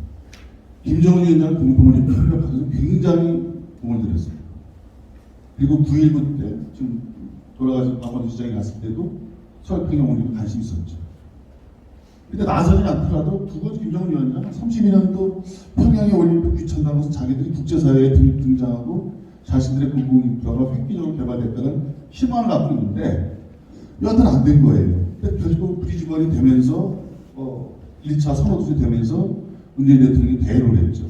김정은 위원장은 공동올림픽 협력하면서 굉장히 공을 들였습니다. 그리고 9.19 때 지금 돌아가신 박원순 시장이 갔을 때도 서울평양 올림픽 관심이 있었죠. 근데 나서지 않더라도 북은 김정은 위원장은 32년도 평양의 올림픽 귀천당에서 자기들이 국제사회에 등장하고 자신들의 공공인프라가 획기적으로 개발됐다는 희망을 갖고 있는데 여하튼 안 된 거예요. 근데 결국 브리즈번이 되면서 1차 선호투쟁이 되면서 문재인 대통령이 대로를 했죠.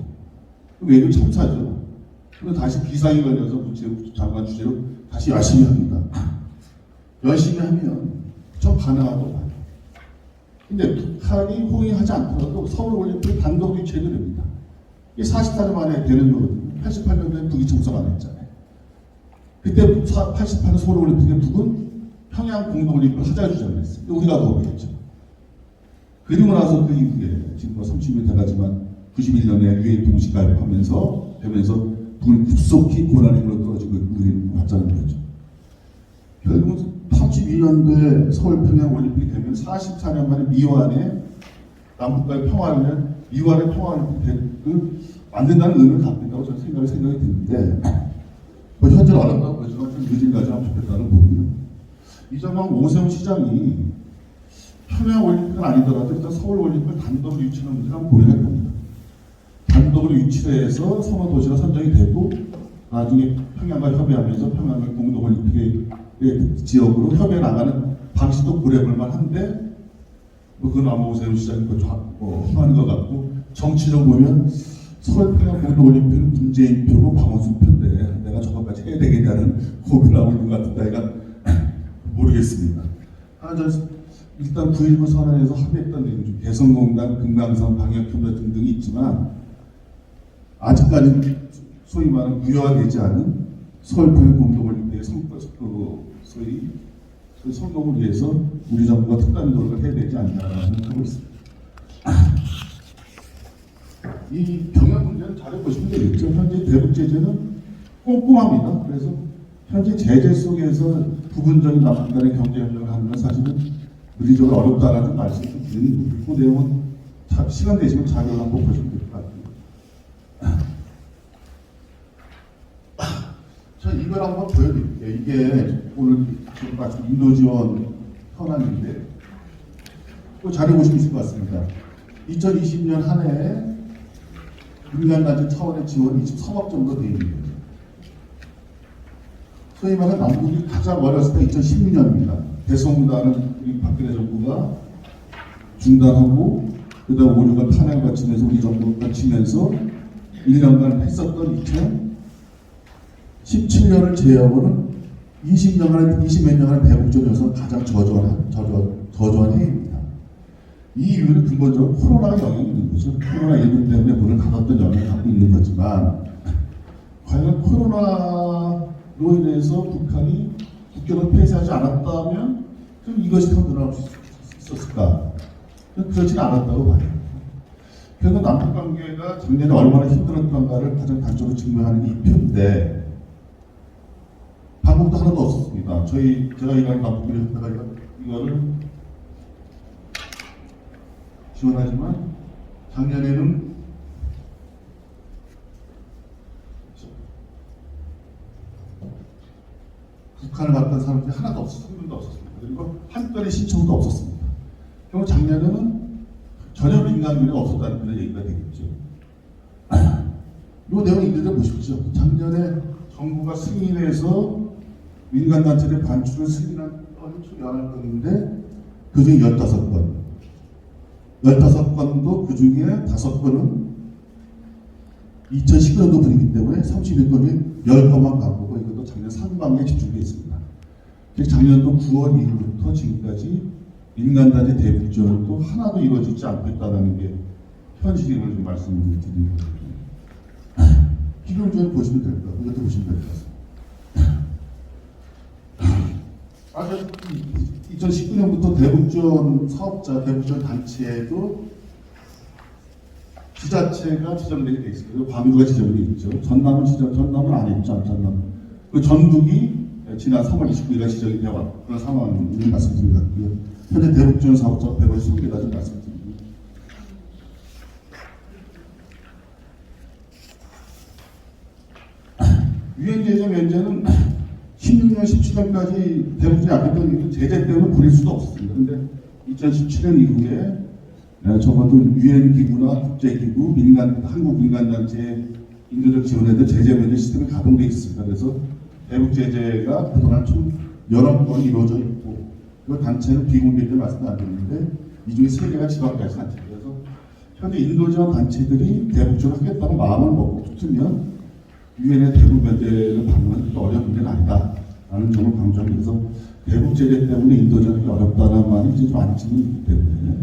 외교 참사죠. 그리고 다시 비상이 걸려서 문체부 장관 주제로 다시 열심히 합니다. 열심히 하면 좀 가능하다고 봐요. 근데 북한이 호응하지 않더라도 서울올림픽 단독 유치해도 됩니다. 이게 40달 만에 되는 거거든요. 88년도에 북이 청소를 안 했잖아요. 그때 88년 서울올림픽에 북은 평양 공동올림픽을 하자 주장을 했어요. 우리가 거부했죠. 그리고 나서 그 이후에 지금 30년 돼가지만 91년에 유엔 동시 가입하면서 되면서 북은 급속히 고난의 길로 떨어지고 우리는 왔다는 거죠. 결국은 32년도에 서울 평양 올림픽이 되면 44년 만에 미완의 남북과의 평화를 위한 미완의 평화올림픽을 만든다는 의미를 갖고 있다고 저는 생각이 드는데 뭐 현재는 어렵다고 보지만 좀 늦은 가지 하면 좋겠다는 거고요. 이정만 오세훈 시장이 평양 올림픽은 아니더라도 일단 서울 올림픽을 단독으로 유치하는 문제를 한번 고민할 겁니다. 단독으로 유치를 해서 선호 도시가 선정이 되고 나중에 평양과 협의하면서 평양을 공동 올림픽의 지역으로 협의해 나가는 방식도 고려해볼 한데 뭐 그건 아마 오세훈 시장이 하는 것 같고 정치적으로 보면 서울 평양 공동 올림픽은 문재인 표고 박원순 표인데 내가 저것까지 해야 되겠냐는 고민을 하고 있는 것 같은데 내가 모르겠습니다. 일단 9.19 선언에서 합의했던 내용 중 개성공단, 금강산, 방역협력 등등이 있지만 아직까지 소위 말하는 무효화되지 않은 서울평양 공동올림픽의 소위 성공을 위해서 우리 정부가 특단의 노력을 해야 되지 않냐라고 생각하고 있습니다. 이 경영 문제는 잘 보시면 되겠죠. 현재 대북 제재는 꼼꼼합니다. 그래서 현재 제재 속에서 부분적인 남북 간의 경제 협력을 하는 건 사실은 물리적으로 어렵다라는 말씀을 좀 드리는 거고, 그 내용은 시간 되시면 자료를 한번 보시면 될 것 같아요. 자, 이걸 한번 보여드릴게요. 이게 오늘 지금 말씀 인도 지원 현황인데, 또 자료 보시면 있을 것 같습니다. 2020년 한 해에 민간단체 차원의 지원이 23억 정도 되어 있는 거죠. 소위 말하는 남북이 가장 어렸을 때 2016년입니다. 대성군단은 우리 박근혜 정부가 중단하고 그다음 5, 6월 탄핵을 거치면서 우리 정부가 거치면서 1년간 했었던 2017년을 제외하고는 20몇 년간의 대북전에서 가장 저조한 해입니다. 이 이유는 근본적으로 코로나가 영향이 있는 거죠. 코로나19 때문에 문을 닫았던 영향을 갖고 있는 거지만, 과연 코로나로 인해서 북한이 국경을 폐쇄하지 않았다면 그럼 이것이 더 늘어날 수 있었을까? 그렇지는 않았다고 봐요. 그래서 남북 관계가 작년에 얼마나 힘들었던가를 가장 단적으로 증명하는 이 표인데, 방법도 하나도 없었습니다. 제가 일하는 남북비례 협회가 이거를 지원하지만 작년에는 북한을 갔던 사람들이 하나도 없었어요. 한 명도 없었습니다. 그리고 한 건의 신청도 없었습니다. 그리고 작년에는 전혀 민간인이 없었다는 그런 얘기가 되겠죠. 이 내용 있는데 보십시오. 작년에 정부가 승인해서 민간단체의 반출을 승인한 건이 총 11건인데 그중에 15건. 15건도 그중에 5건은 2019년도 분이기 때문에 31건이 10건만 가보고 이것도 작년 상반기에 집중되어 있습니다. 작년도 9월 이후부터 지금까지 민간단체 대북 지원도 하나도 이루어지지 않고 있다는 게 현실임을 좀 말씀을 드리는 거예요. 기존 지원 보시면 될 것 같고 이것도 보시면 될 것 같습니다. 2019년부터 대북지원 사업자, 대북지원 단체도 지자체가 지정되게 되어 있습니다. 광주가 지정되어 있죠. 전남은 안 있죠. 전남. 그 전북이 지난 3월 29일에 지정이 되어 그런 상황을 말씀드린 것 같고요. 현재 대북지원 사업자 153개가 좀 말씀드립니다. 유엔 제재 면제는 16년, 17년까지 대북지원이 안 됐던 이유는 제재 때문에 보낼 수도 없었습니다. 그런데 2017년 이후에 적어도 유엔 기구나 국제기구, 한국 민간단체 인도적 지원에도 제재 면제 시스템이 가동되어 있습니다. 그래서 대북 제재가 그동안 총 여러 번 이루어져 있고, 그 단체는 비공개인데 말씀도 안 드리는데 이 중에 3개가 지방까지 단체예요. 그래서 현재 인도 지원 단체들이 대북 지원을 하겠다고 마음을 먹고 붙으면 유엔의 대북 면제를 받는 어려운 문제는 아니다라는 점을 강조하면서 대북 제재 때문에 인도 지원이 어렵다는 말이 이제 좀 안치는 있기 때문에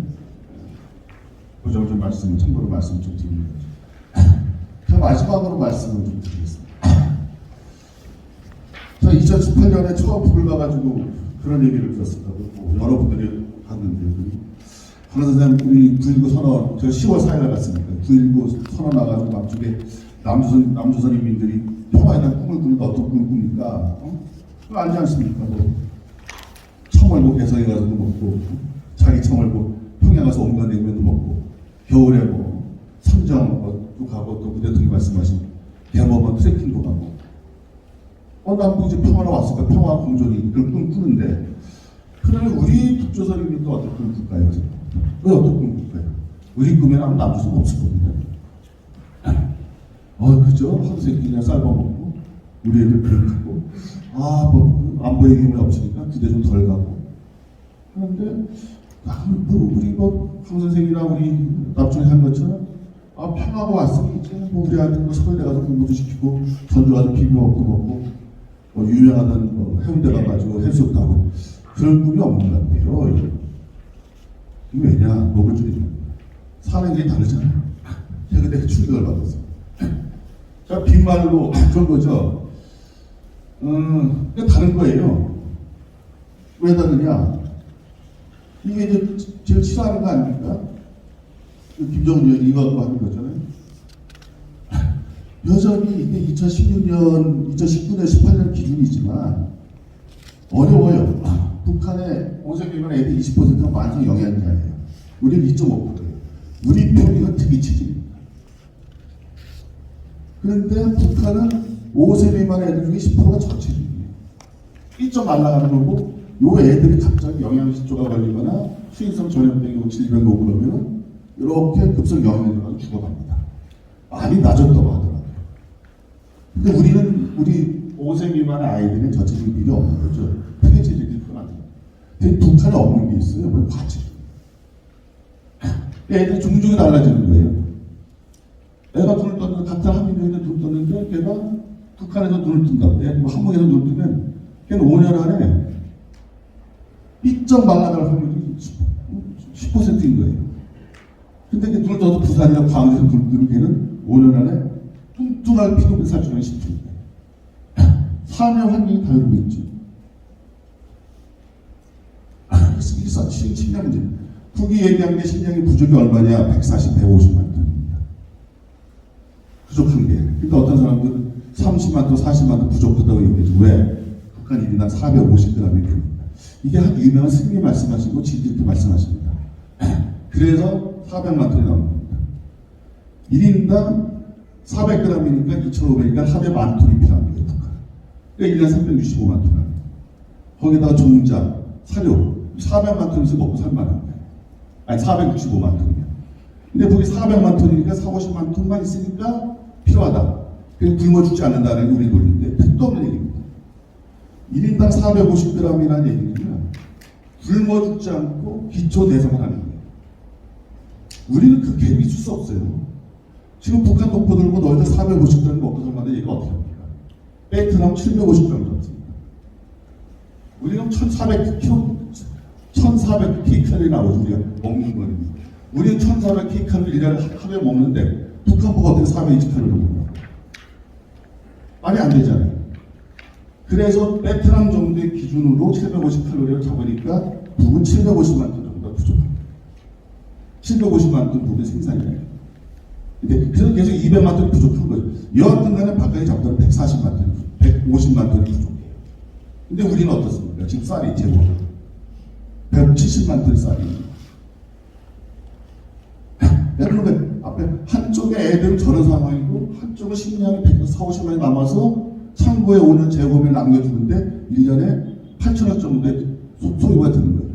그 점을 좀 참고로 말씀 좀 드립니다. 자, 마지막으로 말씀을 좀 드리겠습니다. 자, 2018년에 처음 북을 가가지고 그런 얘기를 들었었다고 여러분들이 봤는데, 하나 선생님 우리 9.19 선언, 제가 10월 4일에 갔으니까 9.19 선언 나가지고 남쪽에 남조선 인민들이 평화에 대한 꿈을 꾸는데 어떤 꿈을 꿉니까? 그거 알지 않습니까? 청월고 개성에 가서도 먹고, 자기 청월고 평양 가서 온갖 냉면도 먹고, 겨울에 선정도 가고, 또 대통령이 말씀하신 대법원 트레킹도 가고, 남북이 이제 평화로 왔으니까 평화 공존이 그걸 꿈꾸는데, 그러면 우리 북조선 인민도 어떤 꿈을 꿀까요? 왜 어떤 꿈을 꿀까요? 우리 꿈에는 아무 남조선 없을 겁니다. 그죠? 하루 세끼 그냥 쌀먹고, 우리 애들 배고프고, 안보 얘기는 없으니까 기대 좀 덜 가고. 그런데, 우리 강 선생이랑 우리 남쪽에 한 것처럼, 평화가 왔으니 이제 우리 아들 서울대 가서 공부도 시키고, 전주 가서 비벼 먹고, 유명하던 해운대 가가지고 해수욕도 하고, 그런 꿈이 없는 것 같아요. 이게 왜냐? 먹을 줄이 사는 게 다르잖아요. 제가 그때 충격을 받았어요. 자, 빈말로 그런 거죠. 다른 거예요. 왜 다르냐? 이게 이제 제일 싫어하는 거 아닙니까? 김정은 의원이 이거 갖고 하는 거잖아요. 여전히 이게 2016년, 2019년, 18년 기준이지만 어려워요. 북한의 5세 미만 애들 20%가 만성 영양자예요. 우리는 2.5%예요. 우리 표기가 특이 체질입니다. 그런데 북한은 5세 미만 애들 중에 10%가 저체질이에요. 1점 말라가는 거고, 요 애들이 갑자기 영양실조가 걸리거나 수인성 전염병이고 질병이 오고 그러면 이렇게 급성 영양제가 죽어갑니다. 많이 낮았다고 하더라고요. 근데 우리 5세 미만의 아이들은 저체질 비율이 없는 거죠. 폐체질이 그건 아니에요. 근데 북한에 없는 게 있어요. 뭐 과체. 애들 종족이 달라지는 거예요. 애가 눈을 떴는데 같은 한민족인데 눈을 떴는데 걔가 북한에서 눈을 뜬다고. 뭐 한국에서 눈을 뜨면 걔는 5년 안에 삐쩍 말라갈 확률이 10%인 거예요. 근데 걔 눈을 떠서 부산이나 광주에서 눈을 뜨는 걔는 5년 안에 뚱뚱할 피부를 살주는 10%인 거예요. 사명 환경이 다르고 있지. 일사 식량 문제. 북이 얘기한 게 식량의 부족이 얼마냐? 140, 150만 톤입니다. 부족한 게. 그러니까 어떤 사람들은 30만 톤, 40만 톤 부족하다고 얘기하죠. 왜? 북한 1인당 450g이 됩니다. 이게 한 유명한 스님이 말씀하시고 지도 이렇게 말씀하십니다. 그래서 400만 톤이 나온 겁니다. 1인당 400g이니까 2,500이니까 하루에 10,000 톤이 필요한 거예요. 북한. 그러니까 1년 365만 톤 합니다. 거기다가 종자, 사료 400만 톤에서 먹고 살만한 거예요. 아니 465만 톤이요. 근데 거기 400만 톤이니까 450만 톤만 있으니까 필요하다. 그래서 굶어 죽지 않는다는 게 우리 논리인데 택도 없는 얘기입니다. 1인당 450g이라는 얘기는요. 굶어 죽지 않고 기초 대사만 하는 거예요. 우리는 그 갭이 있을 수 없어요. 지금 북한 독보 들고 너희들 450g 먹고 살만한 얘기가 어떻게 합니까? 베트남 750g 잡습니다. 우리는 1,400 kcal 나오죠. 우리가 먹는 거는. 우리는 1,400 kcal 1년에 하루에 먹는데 북한보고 어떻게 420kcal를 먹는 거야? 말이 안 되잖아요. 그래서 베트남 정도의 기준으로 750kcal를 잡으니까 북은 750만 톤 정도가 부족합니다. 750만 톤 북의 생산이에요. 근데 그래서 계속 200만 톤이 부족한 거죠. 여하튼 간에 바깥에 잡더라도 140만 톤, 150만 톤이 부족해요. 근데 우리는 어떻습니까? 지금 쌀이 재고 170만 톤 쌀이. 여러분 앞에 한쪽에 애들은 저런 상황이고 한쪽은 식량이 140만이 남아서 창고에 5년 재고를 남겨주는데 1년에 8천억 정도의 소요가 드는 거예요.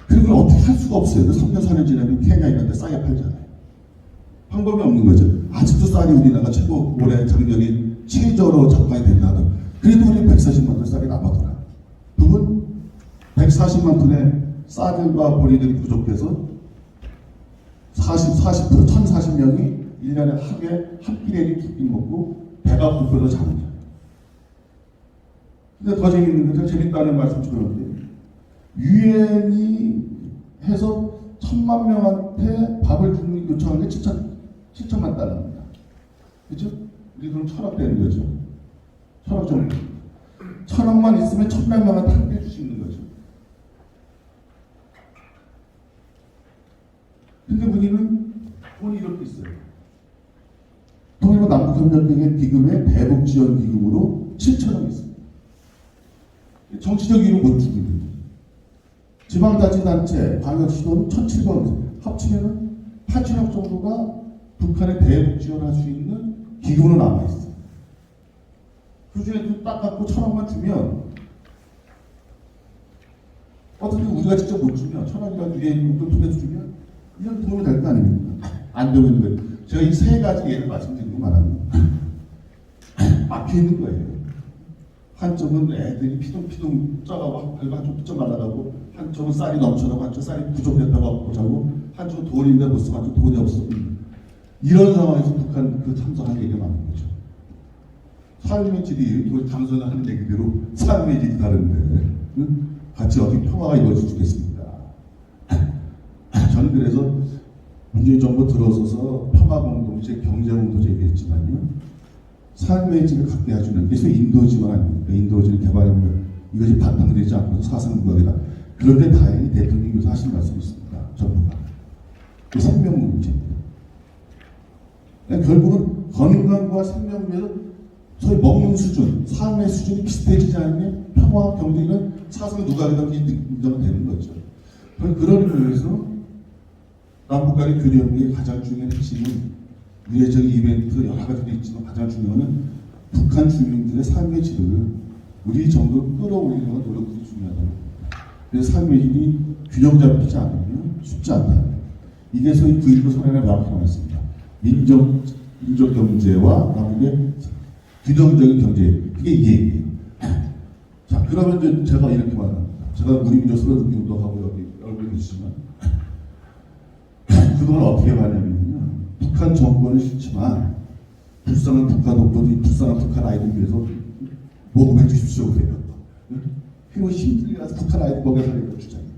그리고 어떻게 할 수가 없어요. 3년 4년 지나면 케냐 이런 데 싸게 팔잖아요. 방법이 없는 거죠. 아직도 쌀이 우리나라가 최고 올해 작년이 최저로 접근이 된다도 그래도 우리 140만 톤 쌀이 남아더라. 그분 140만 톤의 쌀과 보리들이 부족해서 40% 1,040명이 1년에 하루에 한 끼를 두 끼 먹고 배가 고파서 자는 거예요. 근데 더 재밌는 건 재밌다는 말씀 드렸는데 유엔이 해서 1,000만 명한테 밥을 주는 요청한 게 7천만 달러입니다. 그죠? 우리 돈 1,000억 되는 거죠. 1,000억 정도. 1,000억만 있으면 1,100만 명한테 함께 줄 수 있는 거죠. 근데 우리는 돈이 이렇게 있어요. 통일부 남북협력회의 기금에 대북지원기금으로 7천억 있습니다. 정치적 이유로 못 주고 있는 거예요. 지방자치단체, 광역시도는 1,700억 있어요. 합치면 8천억 정도가 북한에 대북지원할 수 있는 기금으로 남아있어요. 그 중에 딱 갖고 1,000억만 주면 어떻게 우리가 직접 못 주면 1,000억이라도 유엔 통해서 주면 이런 도움이 될 거 아닙니까? 안 되고 있는 거예요. 제가 이 세 가지 예를 말씀드리고 말합니다. 막혀 있는 거예요. 한쪽은 애들이 피둥피둥 쪄가고 한쪽 삐쩍 말라가고 한쪽은 쌀이 넘쳐나고 한쪽 쌀이 부족했다고 자고 한쪽은 돈인데 못 쓰고 한쪽 돈이 없어. 이런 상황에서 북한 그 참석할 얘기가 많은 거죠. 삶의 질이 우리 당선을 하는 얘기대로 삶의 질이 다른데 같이 어떻게 평화가 이루어질 수 있겠습니까? 저는 그래서 문재인 정부 들어서서 평화공동체, 경제공동체 얘기했지만요. 삶의 질을 갖게 해주는 게 인도 지원 아닙니까? 인도 지원 개발하면 이것이 바탕되지 않고서 사상부각이다. 그런데 다행히 대통령께서 하신 말씀이 있습니다. 정부가. 그 생명 문제입니다. 결국은 건강과 생명면은 소위 먹는 수준, 삶의 수준이 비슷해지지 않으면 평화 평화, 경제 이런 사상을 누가 하든 인정은 되는 거죠. 그런 의미에서 남북 간의 교류협력의 가장 중요한 핵심은 미래적 이벤트 여러 가지도 있지만 가장 중요한 건 북한 주민들의 삶의 질을 우리 정도로 끌어올리려는 노력들이 중요하다고 봅니다. 그래서 삶의 질이 균형 잡히지 않으면 쉽지 않다. 이게 소위 9.19 선언에 명확히 나왔습니다. 민족 경제와 남북의 균형적인 경제, 그게 이 얘기예요. 자, 그러면 이제 제가 이렇게 말합니다. 제가 우리 민족 서로 운동도 하고 여기 얼굴이 있지만 그동안 어떻게 말하냐면요. 북한 정권은 싫지만 불쌍한 북한 독도들이 불쌍한 북한 아이들 위해서 모금해 주십시오. 그래요. 그리고 힘들게 가서 북한 아이들 먹여 살리고 주잖아요.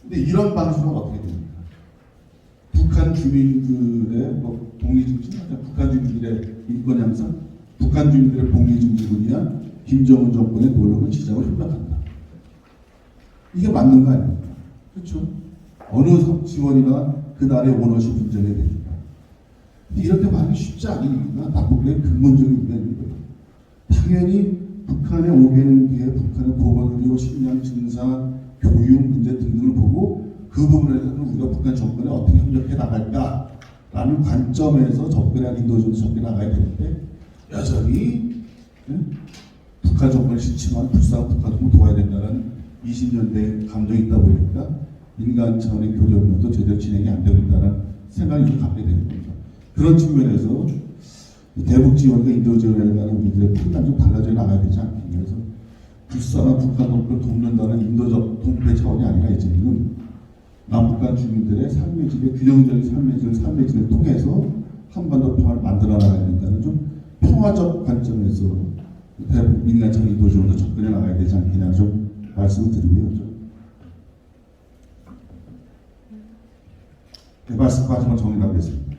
근데 이런 방식은 어떻게 됩니까? 북한 주민들의 복리 증진, 북한 주민들의 인권 향상, 북한 주민들의 복리 증진을 위한 김정은 정권의 노력을 지적을 협력한다. 이게 맞는 거 아닙니까? 그렇죠? 어느 지원이나 그 나라의 오너십 문제가 됩니다. 근데 이렇게 말하기 쉽지 않은 이유가 남북의 근본적인 이유가 있는 거예요. 당연히 북한에 오게는 뒤에 북한의 보건, 의료, 식량, 증사, 교육 문제 등등을 보고 그 부분에 대해서는 우리가 북한 정권에 어떻게 협력해 나갈까라는 관점에서 접근한 인도적으로 접근해 나가야 되는데 여전히 북한 정권이 싫지만 불쌍한 북한 정권 도와야 된다는 20년대 감정이 있다 보니까 민간 차원의 교류협력도 제대로 진행이 안 되고 있다는 생각이 좀 갖게 되는 겁니다. 그런 측면에서 대북 지원과 인도 지원에 대한 우리들의 판단이 좀 달라져 나가야 되지 않겠냐. 그래서 불쌍한 북한 정권을 돕는다는 인도적 통폐 차원이 아니라 이제는 남북한 주민들의 삶의 질의 균형적인 삶의 질을 통해서 한반도 평화를 만들어 나가야 된다는 좀 평화적 관점에서 대북 민간 차원 인도 지원도 접근해 나가야 되지 않겠냐 좀 말씀을 드리고요. 네, 말씀 마지막 정리하겠습니다.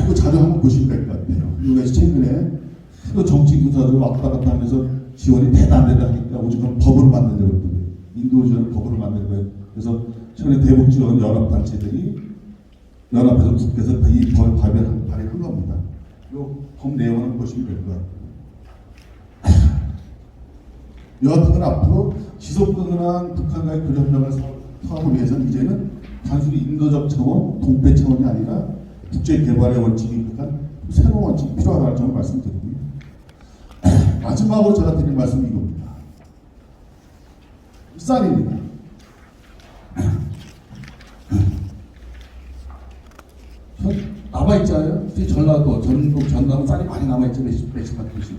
그 자료 한번 보시면 될 것 같아요. 미국에서 최근에 또 정치 군사들 왔다 갔다 하면서 지원이 대단하다 하니까 오죽하면 법으로 만들려고 했거든요. 인도 지원을 법으로 만들고요. 그래서 최근에 대북 지원 연합단체들이 연합해서 국회에서 이 법 발의한 겁니다. 이 법 내용을 보시면 될 것 같아요. 여하튼 앞으로 지속가능한 북한과의 교류협력을 사업을 위해서는 이제는 단순히 인도적 차원, 동패 차원이 아니라 국제 개발의 원칙이 입각한 새로운 원칙이 필요하다는 점을 말씀드리고요. 마지막으로 제가 드린 말씀이 이겁니다. 쌀입니다. 남아있잖아요. 전라도, 전북, 전남 쌀이 많이 남아있죠. 몇십만 톤씩.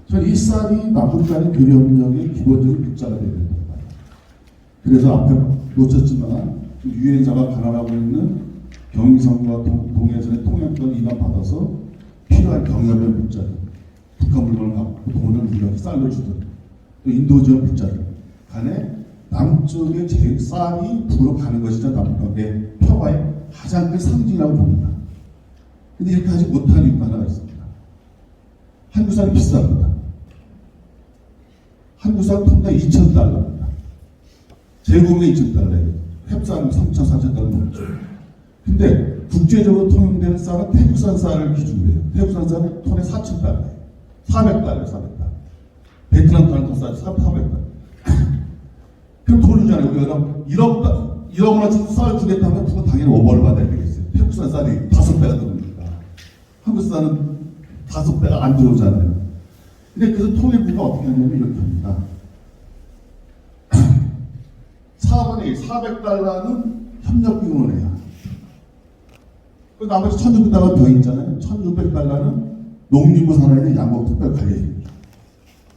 저는 이 쌀이 남북 간의 교류협력의 기본적인 빗자가 되야 된다. 그래서 앞에 놓쳤지만 유엔사가 관할하고 있는 경의선과 동해선의 통행권 이관받아서 필요한 경협의 빗자들, 북한 물건을 갖고 돈을 우리가 쌀로 주든 또 인도 지원 빗자들 간에 남쪽의 제 쌀이 북으로 가는 것이죠. 남북의 평화의 가장 큰 상징이라고 봅니다. 근데 이렇게 하지 못한 이유가 하나 있습니다. 한국 쌀이 비쌉니다. 한국 쌀 톤당 2,000달러입니다. 제곱에 2,000달러예요. 햅쌀은 3,000, 4,000달러 넘죠. 근데 국제적으로 통용되는 쌀은 태국산 쌀을 기준으로 해요. 태국산 쌀은 톤에 4,000달러예요. 400달러예요, 400달러. 베트남 쌀은 쌀 400달러. 그럼 돈을 주잖아요. 우리가 1억원어치 쌀 주겠다 하면 그건 당연히 5번을 받아야 되겠어요. 태국산 쌀이 5배가 들어오니까. 한국 쌀은 5배가 안 들어오잖아요. 근데 그래서 통일부가 어떻게 하냐면 이렇게 합니다. 4분의 1, 400달러는 협력비용을 해요. 그 나머지 1,600달러 더 있잖아요. 1,600달러는 농림부 산하에 양곡특별관리입니다.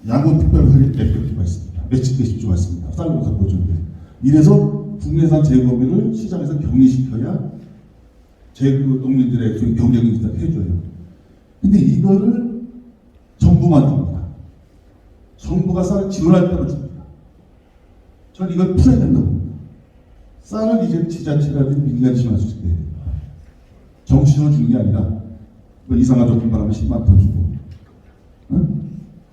양곡특별관리 몇백조가 있습니다. 몇십 개씩조가 있습니다. 쌀농사 보존에. 이래서 국내산 재고비를 시장에서 격리시켜야 농민들의 경쟁을 해줘요. 근데 이거를 정부만 줍니다. 정부가 쌀을 지원할 때로 줍니다. 저는 이걸 풀어야 된다고 봅니다. 쌀을 이제 지자체라든지 민간이 지원할 수 있게 돼야 됩니다. 정치적으로 주는 게 아니라 뭐 이상한 조건 바라면 10만 톤 주고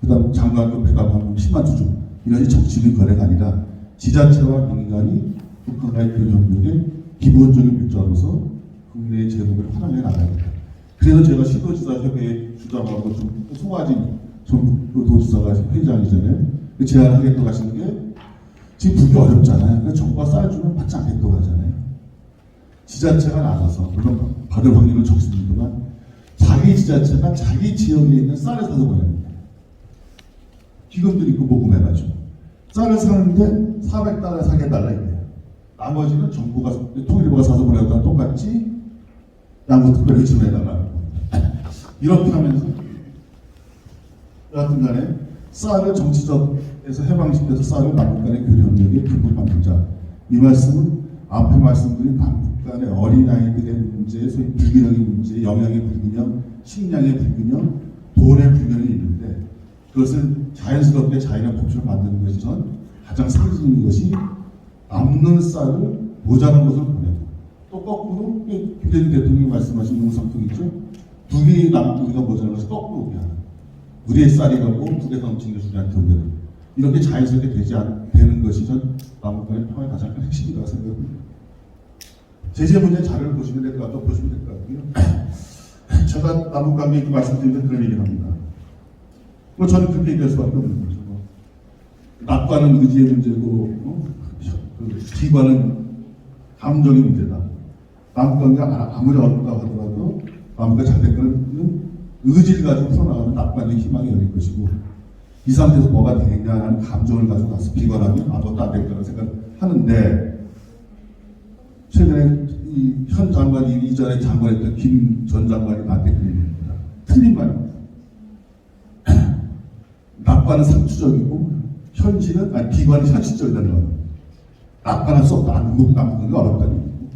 그 다음 장관급 배달하면 10만 톤 주고 이것이 정치적인 거래가 아니라 지자체와 민간이 북한과의 교류협력의 기본적인 물자로서 국내의 제목을 활용해 나가야 된다. 그래서 제가 시도지사 협의회 주장하고 좀 송화진 전북도지사가 회장이잖아요. 제한하겠다고 하시는 게 지금 불기 어렵잖아요. 그러니까 정부가 쌀 주면 받지 않겠다고 하잖아요. 지자체가 나서서 물론 받을 확률은 적습니다만 자기 지자체가 자기 지역에 있는 쌀을 사서 보내는 거예요. 기금도 있고 모금해가지고 쌀을 사는데 400달러 사게 달라 이거예요. 나머지는 정부가 통일부가 사서 보내다 똑같이 양국특별히 지원해달라는 겁니다. 이렇게 하면서 여하튼간에 쌀을 정치적에서 해방시켜서 쌀을 남북 간의 교류협력의 근본 만들자. 이 말씀은 앞에 말씀드린 남북 간의 어린아이들의 문제, 소위 불균형의 문제, 영양의 불균형, 식량의 불균형, 돈의 불균형이 있는데 그것을 자연스럽게 자연의 법칙을 만드는 것이 전 가장 상징적인 것이 남는 쌀을 모자란 것을 보내고 또 거꾸로 김대중 대통령이 말씀하신 농상통이죠. 북이 남고 우리가 모자란 것을 거꾸로 오게 하는 우리의 쌀이 가고 북에서 넘치는 것이 우리한테 오게 되는 이렇게 자연스럽게 되는 것이 전 남북 간의 평화의 가장 큰 핵심이라고 생각합니다. 제재 문제 자료를 보시면 될 것 같고 보시면 될 것 같고요. 제가 남북 관계 이렇게 말씀드리면서 그런 얘기를 합니다. 뭐 저는 그렇게 얘기할 수밖에 없는 거죠. 낙관은 의지의 문제고 그 기관은 감정의 문제다. 남북 관계가 아무리 어렵다고 하더라도 남북과 잘 될 거는 의지를 가지고 풀어나가면 낙관의 희망이 열릴 것이고 이 상태에서 뭐가 되겠냐는 감정을 가지고 가서 비관하면 아무것도 안 될 거라고 생각하는데 최근에 현 장관이 이전에 장관했던 김 전 장관이 나한테 그런 얘기입니다. 틀린 말입니다. 낙관은 상투적이고 현실은 비관이 현실적이라는 겁니다. 낙관할 수 없다. 남북관계가 어렵다는 얘기고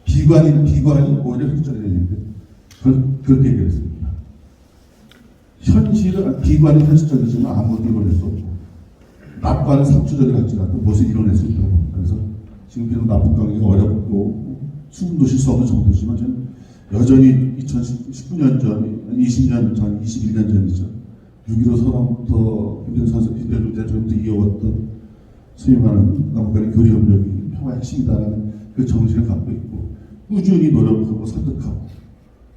비관이 오히려 현실적이라는 얘기인데 그렇게 얘기했습니다. 현실은 비관이 현실적이지만 아무것도 이뤄낼 수 없고 낙관은 상투적이라 할지라도 무엇을 이뤄낼 수 있다고 봅니다. 그래서 지금 비록 남북관계가 어렵고 숨도 쉴 수 없는 정도지만 저는 여전히 2019년 전, 20년 전, 21년 전이죠. 6.15 선언부터 김정선 비대면 대전부터 이어왔던 소위 말하는 남북간의 교류협력이 평화의 핵심이다라는 그 정신을 갖고 있고 꾸준히 노력하고 설득하고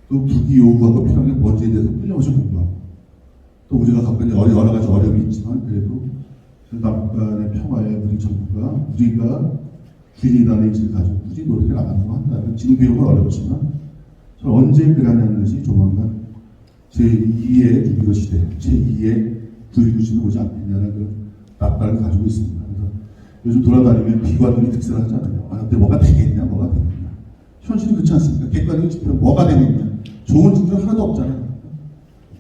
또 북이 요구하고 필요한 게 뭔지에 대해서 끊임없이 공부하고 또 우리가 갖고 있는 여러 가지 어려움이 있지만 그래도 남북간의 평화에 우리 정부가 우리가 균이라는 의지를 가지고 꾸준히 노력해 나가는 거 한다면 지금 비용은 어렵지만 저는 언제 그러냐는 것이 조만간 제2의 6.15 시대, 제2의 9.19 시대 오지 않겠냐는 그 낙관을 가지고 있습니다. 그래서 요즘 돌아다니면 비관론이 득세를 하잖아요. 근데 뭐가 되겠냐, 뭐가 되겠냐. 현실이 그렇지 않습니까? 객관적인 지표는 뭐가 되겠냐. 좋은 지표 하나도 없잖아요.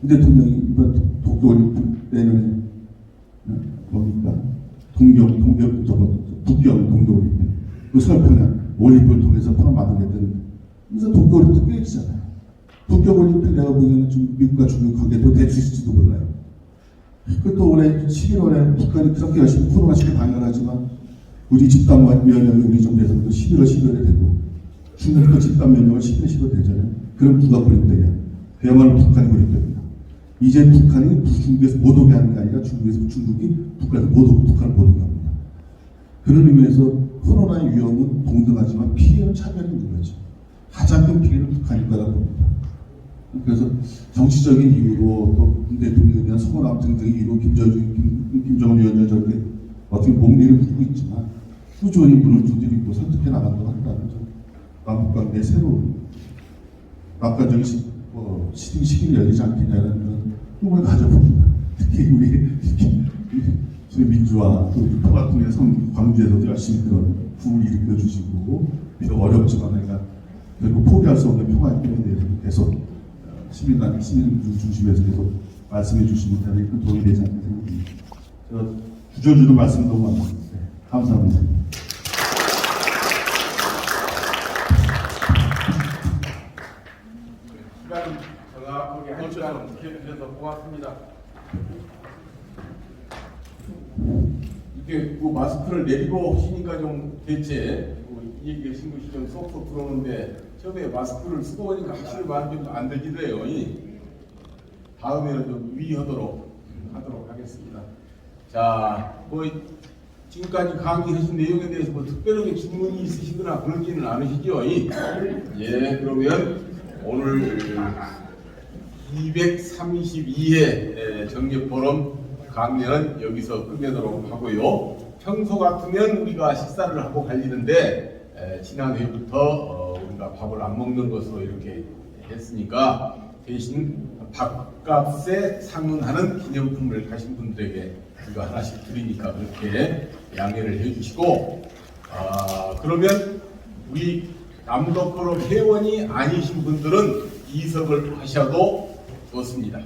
문 대통령이 이번 도쿄올림픽 내년에 뭡니까? 북경 동계올림픽 그 설평양 올림픽을 통해서 평화 만들겠다는 그래서 도쿄올림픽 깨지잖아요. 북경올림픽 내가 보기에는 좀 미국과 중국 관계도 대치실지도 몰라요. 그또 올해 11월에 북한이 그렇게 열심히 코로나 시대 방역하지만 우리 집단 면역이 우리 정부에서도 11월 12월에 되고 중국도 집단 면역을 11월 12월 되잖아요. 그럼 누가 고립되냐? 그야말로 북한이 고립됩니다. 이제 북한이 중국에서 못 오게 하는 게 아니라 중국이 북한을 못 오게 합니다. 그런 의미에서 코로나의 위험은 동등하지만 피해는 차별이 있는 거죠. 가장 큰 피해는 북한일 거라고 봅니다. 그래서 정치적인 이유로 또 문 대통령에 대한 서운함 등등의 이유로 김정은 위원장이 저렇게 어떻게 목리를 부리고 있지만 꾸준히 문을 두드리고 설득해 나간다고 한다면 남북관계의 새로운 낙관적인 시기를 열리지 않겠냐는 그런 꿈을 가져봅니다. 특히 우리 소위 민주화 또 평화통일 광주에서도 열심히 그런 꿈을 일으켜 주시고 비록 어렵지만 내가 결국 포기할 수 없는 평화의 꿈에 대해서 계속 시민 중심에서 계속 말씀해 주시는 데는 큰 도움이 되지 않는 생각입니다. 저 주저주저 말씀 너무 많습니다. 감사합니다. 시간 정확하게 한 시간 지켜주셔서 고맙습니다. 이게 그 마스크를 내리고 쉬니까 좀 대체 이 얘기 하신 것이 좀 쏙쏙 들어오는데 처음에 마스크를 쓰고 오니까 확실히 마음이 좀 안 들리더래요. 다음에는 좀 유의하도록 하도록 하겠습니다. 자, 지금까지 강의하신 내용에 대해서 특별하게 질문이 있으시거나 그러지는 않으시죠? 예, 그러면 오늘 232회 정례 포럼 강연은 여기서 끝내도록 하고요. 평소 같으면 우리가 식사를 하고 갈리는데 지난해부터 우리가 밥을 안 먹는 것으로 이렇게 했으니까 대신 밥값에 상응하는 기념품을 가신 분들에게 이거 하나씩 드리니까 그렇게 양해를 해주시고, 그러면 우리 남덕그룹 회원이 아니신 분들은 이석을 하셔도 좋습니다.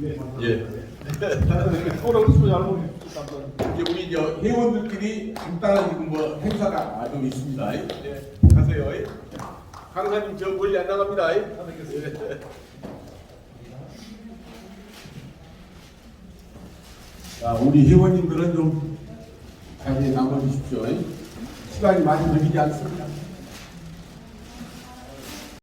예. 이제 우리 저 회원들끼리 간단한 뭐 행사가 좀 있습니다. 예. 가세요. 강사님 저 멀리 안 나갑니다. 예. 자, 우리 회원님들은 좀 자리에 남아주십시오. 시간이 많이 걸리지 않습니다.